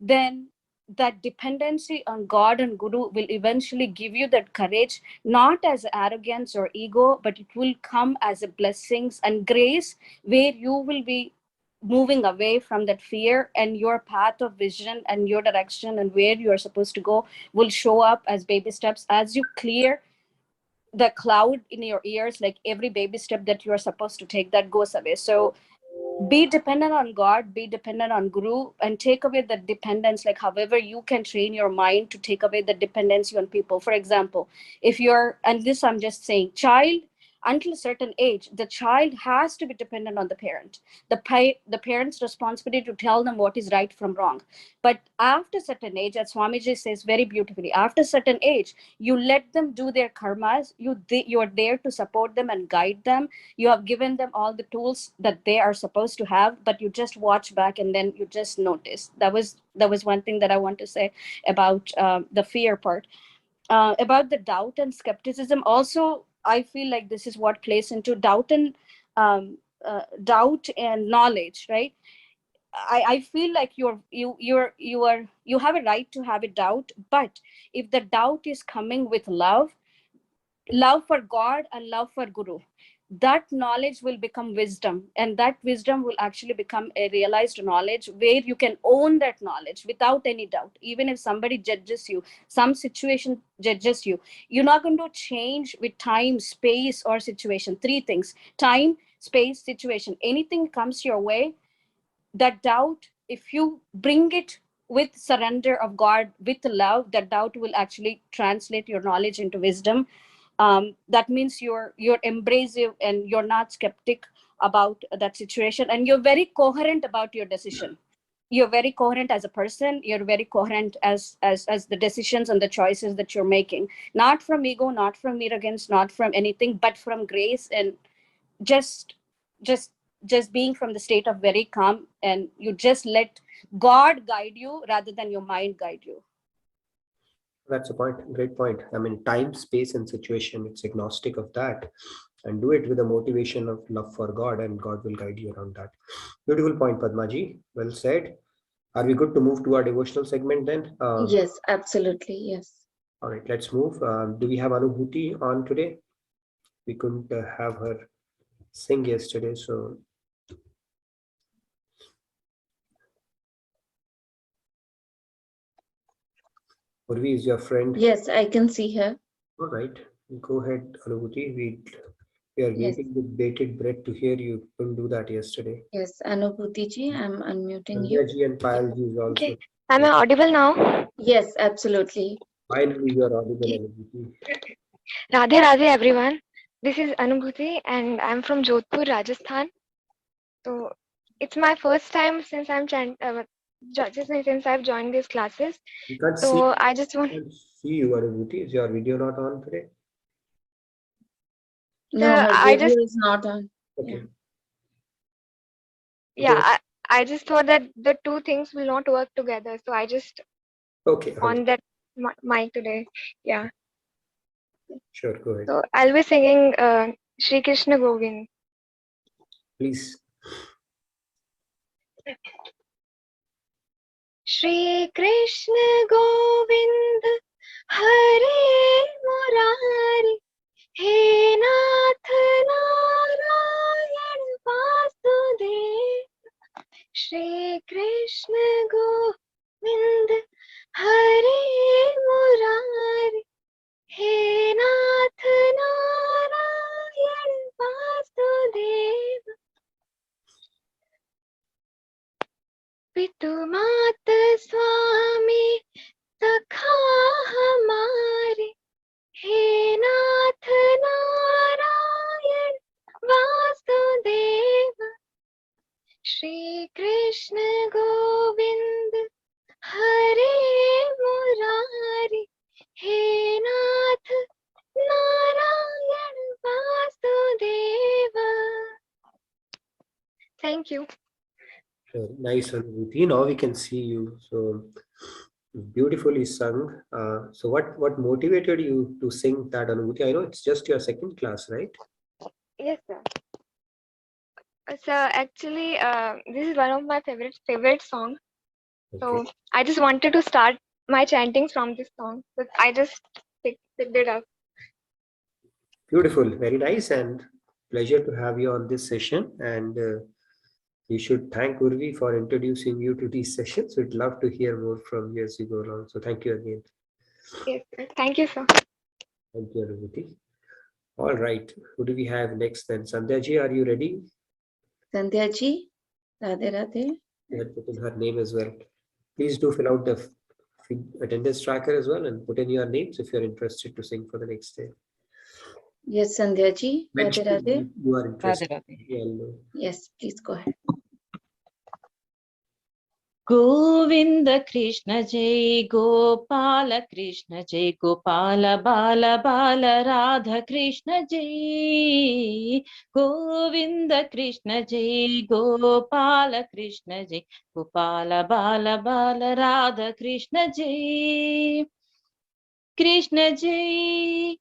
then that dependency on God and Guru will eventually give you that courage, not as arrogance or ego, but it will come as a blessings and grace, where you will be moving away from that fear, and your path of vision and your direction and where you are supposed to go will show up as baby steps as you clear the cloud in your ears, like every baby step that you are supposed to take, that goes away. So be dependent on God, be dependent on Guru, and take away the dependence, like however you can train your mind to take away the dependency on people. For example, if you're, and this I'm just saying, child, until a certain age, the child has to be dependent on the parent. The parent's responsibility to tell them what is right from wrong. But after certain age, as Swamiji says very beautifully, after certain age, you let them do their karmas. You are there to support them and guide them. You have given them all the tools that they are supposed to have, but you just watch back and then you just notice. That was one thing that I want to say about the fear part. About the doubt and skepticism also, I feel like this is what plays into doubt and doubt and knowledge, right? I feel like you have a right to have a doubt, but if the doubt is coming with love for God and love for Guru, that knowledge will become wisdom, and that wisdom will actually become a realized knowledge where you can own that knowledge without any doubt. Even if somebody judges you, some situation judges you, you're not going to change with time, space, or situation. Three things: time, space, situation. Anything comes your way, that doubt, if you bring it with surrender of God, with love, that doubt will actually translate your knowledge into wisdom. That means you're embracive and you're not skeptic about that situation, and you're very coherent about your decision. You're very coherent as a person. You're very coherent as the decisions and the choices that you're making, not from ego, not from arrogance, not from anything, but from grace, and just just just being from the state of very calm, and you just let God guide you rather than your mind guide you. That's a point, great point. I mean, time, space, and situation, it's agnostic of that. And do it with a motivation of love for God, and God will guide you around that. Beautiful point, Padmaji. Well said. Are we good to move to our devotional segment then? Yes, absolutely. Yes. All right, let's move. Do we have Anubhuti on today? We couldn't have her sing yesterday, so. Urvi is your friend. Yes, I can see her. All right, go ahead, Anubhuti. We are Yes. waiting with bated breath to hear you. Couldn't do that yesterday. Yes, Anubhuti ji, I'm unmuting you. Sanjay ji and Payal ji is also. Okay. Am I audible now? Yes, absolutely. Finally, you are audible, Anubhuti. Radhe Radhe everyone. This is Anubhuti and I'm from Jodhpur, Rajasthan. So it's my first time since since I've joined these classes. We can't So I just want. see you, Anubhuti. Is your video not on today? No, her I video just is not on. Okay. yeah, I just thought that the two things will not work together. So I just Okay. on that mic today. Yeah. Sure, go ahead. So I'll be singing Shri Krishna Govind. Please. Shri Krishna Govind Hare Murari He Nath Narayan Vasudev. Shri Krishna Govind Hare Murari He Nath Narayan Vasudev. पितु मात स्वामी सखा हमारे हे नाथ नारायण वासुदेव. श्री कृष्ण गोविंद हरे मुरारी हे नाथ Narayan Vasudev. Thank you. Nice, Anubhuti. Now we can see you. So beautifully sung. So what motivated you to sing that, Anubhuti? I know it's just your second class, right? Yes, sir. So actually, this is one of my favorite songs. So I just wanted to start my chanting from this song. So I just picked it up. Beautiful, very nice, and pleasure to have you on this session. And you should thank Urvi for introducing you to these sessions. We'd love to hear more from you as you go along. So thank you again. Yes, sir. Thank you, sir. Thank you, Anubhuti. All right. Who do we have next then? Sandhya ji, are you ready? Sandhya ji, Radhe Radhe. You had put in her name as well. Please do fill out the attendance tracker as well and put in your names if you're interested to sing for the next day. Yes, Sandhya ji, Radhe Mention Radhe. you are interested. Radhe Radhe. Yeah, I'll know. Yes, please go ahead. Govind Krishna जय गोपाल कृष्ण जय गोपाल बाल बाल राधा कृष्ण जय गोविंद कृष्ण जय गोपाल कृष्ण जय गोपाल बाल बाल राधा कृष्ण जय कृष्ण जय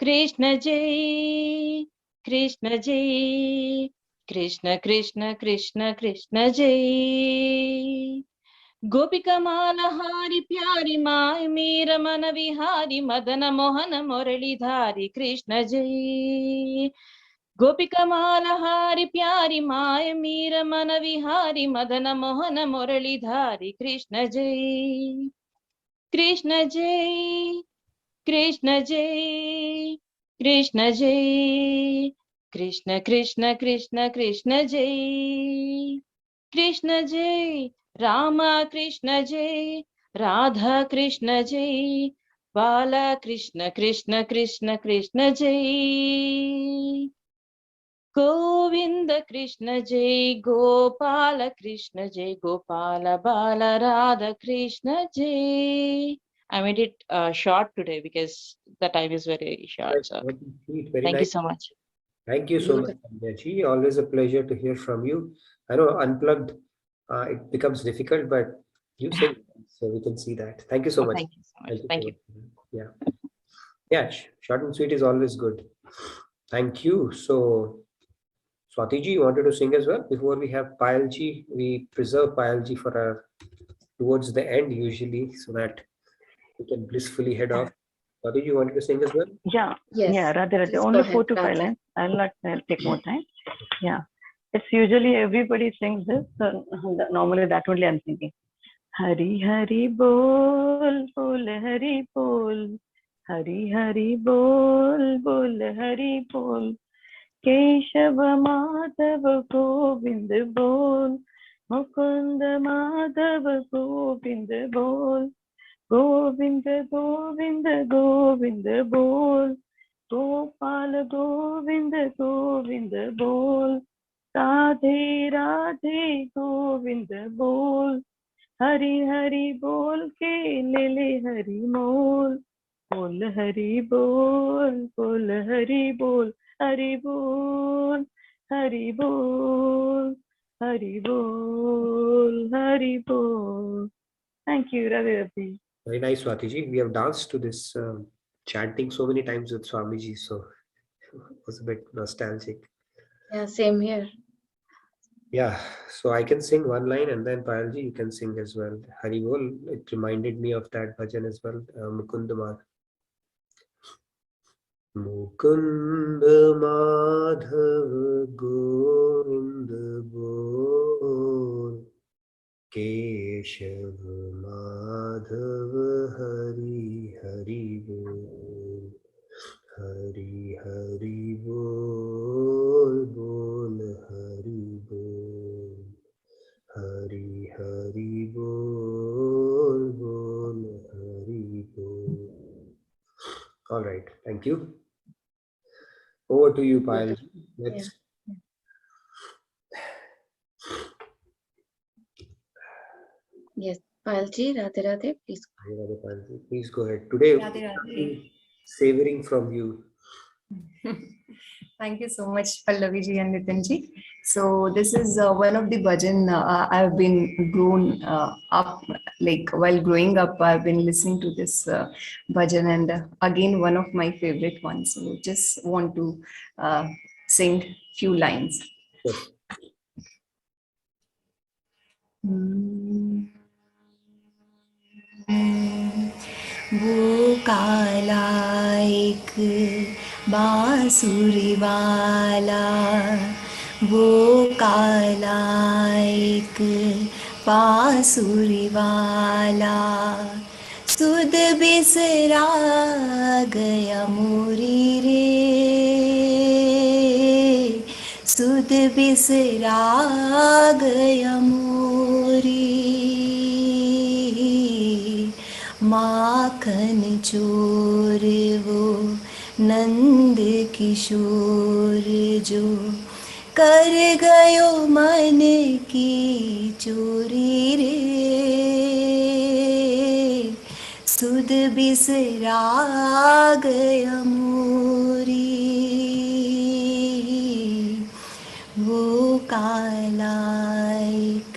कृष्ण जय कृष्ण जय कृष्ण कृष्ण कृष्ण कृष्ण जय गोपिका माला हारी प्यारी माय मीर मन विहारी मदन मोहन मुरलीधारी कृष्ण जय गोपिका माला हारी प्यारी माय मीर मन विहारी मदन मोहन मुरलीधारी कृष्ण जय कृष्ण जय कृष्ण जय कृष्ण जय कृष्ण कृष्ण कृष्ण कृष्ण जय कृष्ण जय रामा कृष्ण जय राधा कृष्ण जय बाला कृष्ण कृष्ण कृष्ण कृष्ण जय गोविंद कृष्ण जय गोपाल कृष्ण जय गोपाल बाल राधा कृष्ण जय I made it short today because the time is very short. So Very thank nice. you so much. Thank you so much, Sandhya ji. Always a pleasure to hear from you. I know unplugged, it becomes difficult, but you sing, so we can see that. Thank you so much. Thank you so much. Thank you. Yeah. Yeah, short and sweet is always good. Thank you. So, Swati ji, you wanted to sing as well? Before we have Payal ji, we preserve Payal ji for towards the end usually, so that we can blissfully head off. Swati ji, you wanted to sing as well? Yeah, Yes. yeah, Radhe Radhe. Please go Only ahead, 4 to 5 Radhe. lines. I'll not take more time. Yeah, it's usually everybody sings this. So normally that only I'm thinking. Hari Hari Bol, Bol Hari Bol. Hari Hari Bol, Bol Hari Bol. Keshav Madhav Govind बोल मुकुंद माधव गोविंद बोल गोविंद गोविंद गोविंद बोल गोपाल गोविंद गोविंद बोल राधे राधे गोविंद बोल हरि हरि बोल के ले हरि मोल बोल हरि बोल हरि बोल हरि बोल हरि बोल हरि बोल हरि बोल. Thank you, Radhe Radhe. Very nice, Swati ji. We have danced to this chanting so many times with Swamiji, so it was a bit nostalgic. Yeah, same here. Yeah, so I can sing one line and then Payal ji, you can sing as well. Hari Bol, it reminded me of that bhajan as well. Mukund Madhav. Mukund Madhav Govind Bol Keshav Madhav Hari Hari Bol Hari Hari Bol Bol Hari Bol Hari Hari Bol Bol Hari Bol. All right, thank you. Over to you, Payal. Let's. Yes, Payal ji, Radhe Radhe, please. Radhe Payal ji, please go ahead. Today, Radhe Radhe. savoring from you. Thank you so much, Pallavi ji and Nitin ji. So this is one of the bhajan I've been grown up, like while growing up, I've been listening to this bhajan, and again one of my favorite ones. So just want to sing few lines. Yes. वो काला एक बांसुरी वाला, वो काला एक बांसुरी वाला, सुध बिसरा गया मोरी रे, सुध बिसरा गया मोरी, माखन चोर वो नंद किशोर जो कर गयो मन की चोरी रे। सुध बिसरा गया मोरी, वो काला एक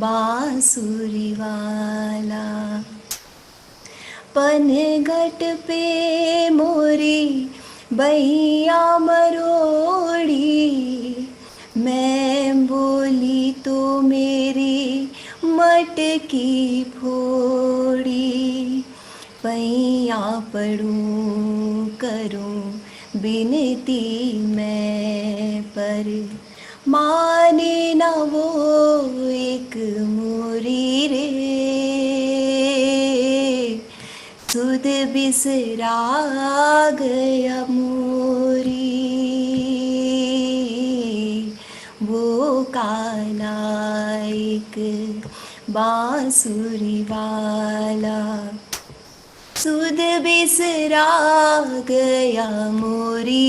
बांसुरी वाला, पनघट पे मोरी बैया मरोड़ी, मैं बोली तो मेरी मटकी फोड़ी, पैया पड़ूं करूं बिनती मैं पर, माने न वो एक मोरी रे। सुध बिसरा गया मोरी, वो काला एक बांसुरी वाला, सुध बिसरा गया मोरी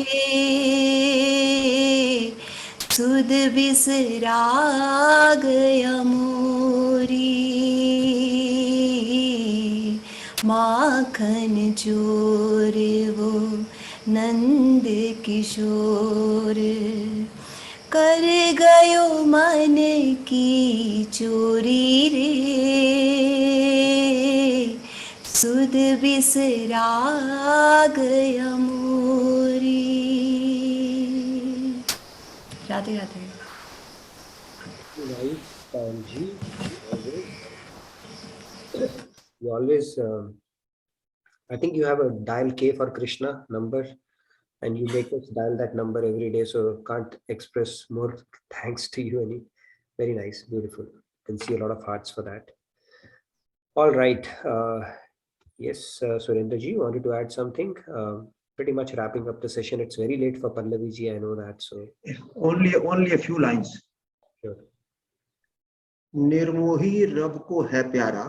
रे। सुध बिसरा गया मोरी, माखन चोर वो नंद किशोर, कर गयो मन की चोरी रे। सुध बिसरा गया मोरी। Radhe Radhe. Nice, Panji. You always, I think you have a dial K for Krishna number, and you make us dial that number every day. So can't express more thanks to you. Any very nice, beautiful. Can see a lot of hearts for that. All right. Yes, Surendra ji, wanted to add something. Pretty much wrapping up the session. It's very late for Pallavi ji, I know that. So only a few lines. Sure. Nirmohi रब को है प्यारा,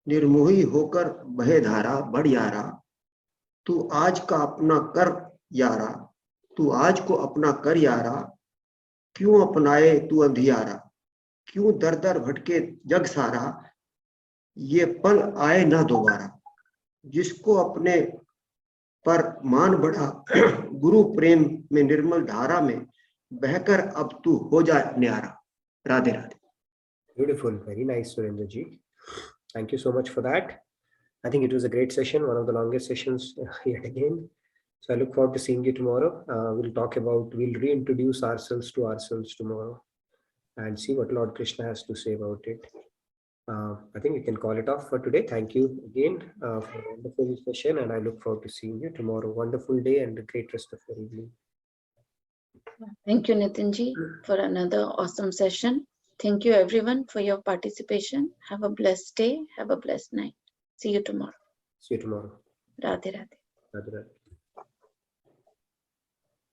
निर्मोही होकर बहे धारा बढ़ यारा, तू आज का अपना कर यारा, तू आज को अपना कर यारा, क्यों अपनाए तू अंधियारा, क्यों दर दर भटके जग सारा, ये पल आए ना दोबारा, जिसको अपने पर मान बढ़ा गुरु प्रेम में निर्मल धारा में बहकर अब तू हो जा न्यारा। Radhe Radhe. Beautiful, very nice, Surendra ji. Thank you so much for that. I think it was a great session, one of the longest sessions yet again. So I look forward to seeing you tomorrow. We'll reintroduce ourselves to ourselves tomorrow and see what Lord Krishna has to say about it. I think we can call it off for today. Thank you again for a wonderful session, and I look forward to seeing you tomorrow. Wonderful day and a great rest of your evening. Thank you, Nitinji, for another awesome session. Thank you, everyone, for your participation. Have a blessed day. Have a blessed night. See you tomorrow. See you tomorrow. Radhe Radhe. Radhe Radhe.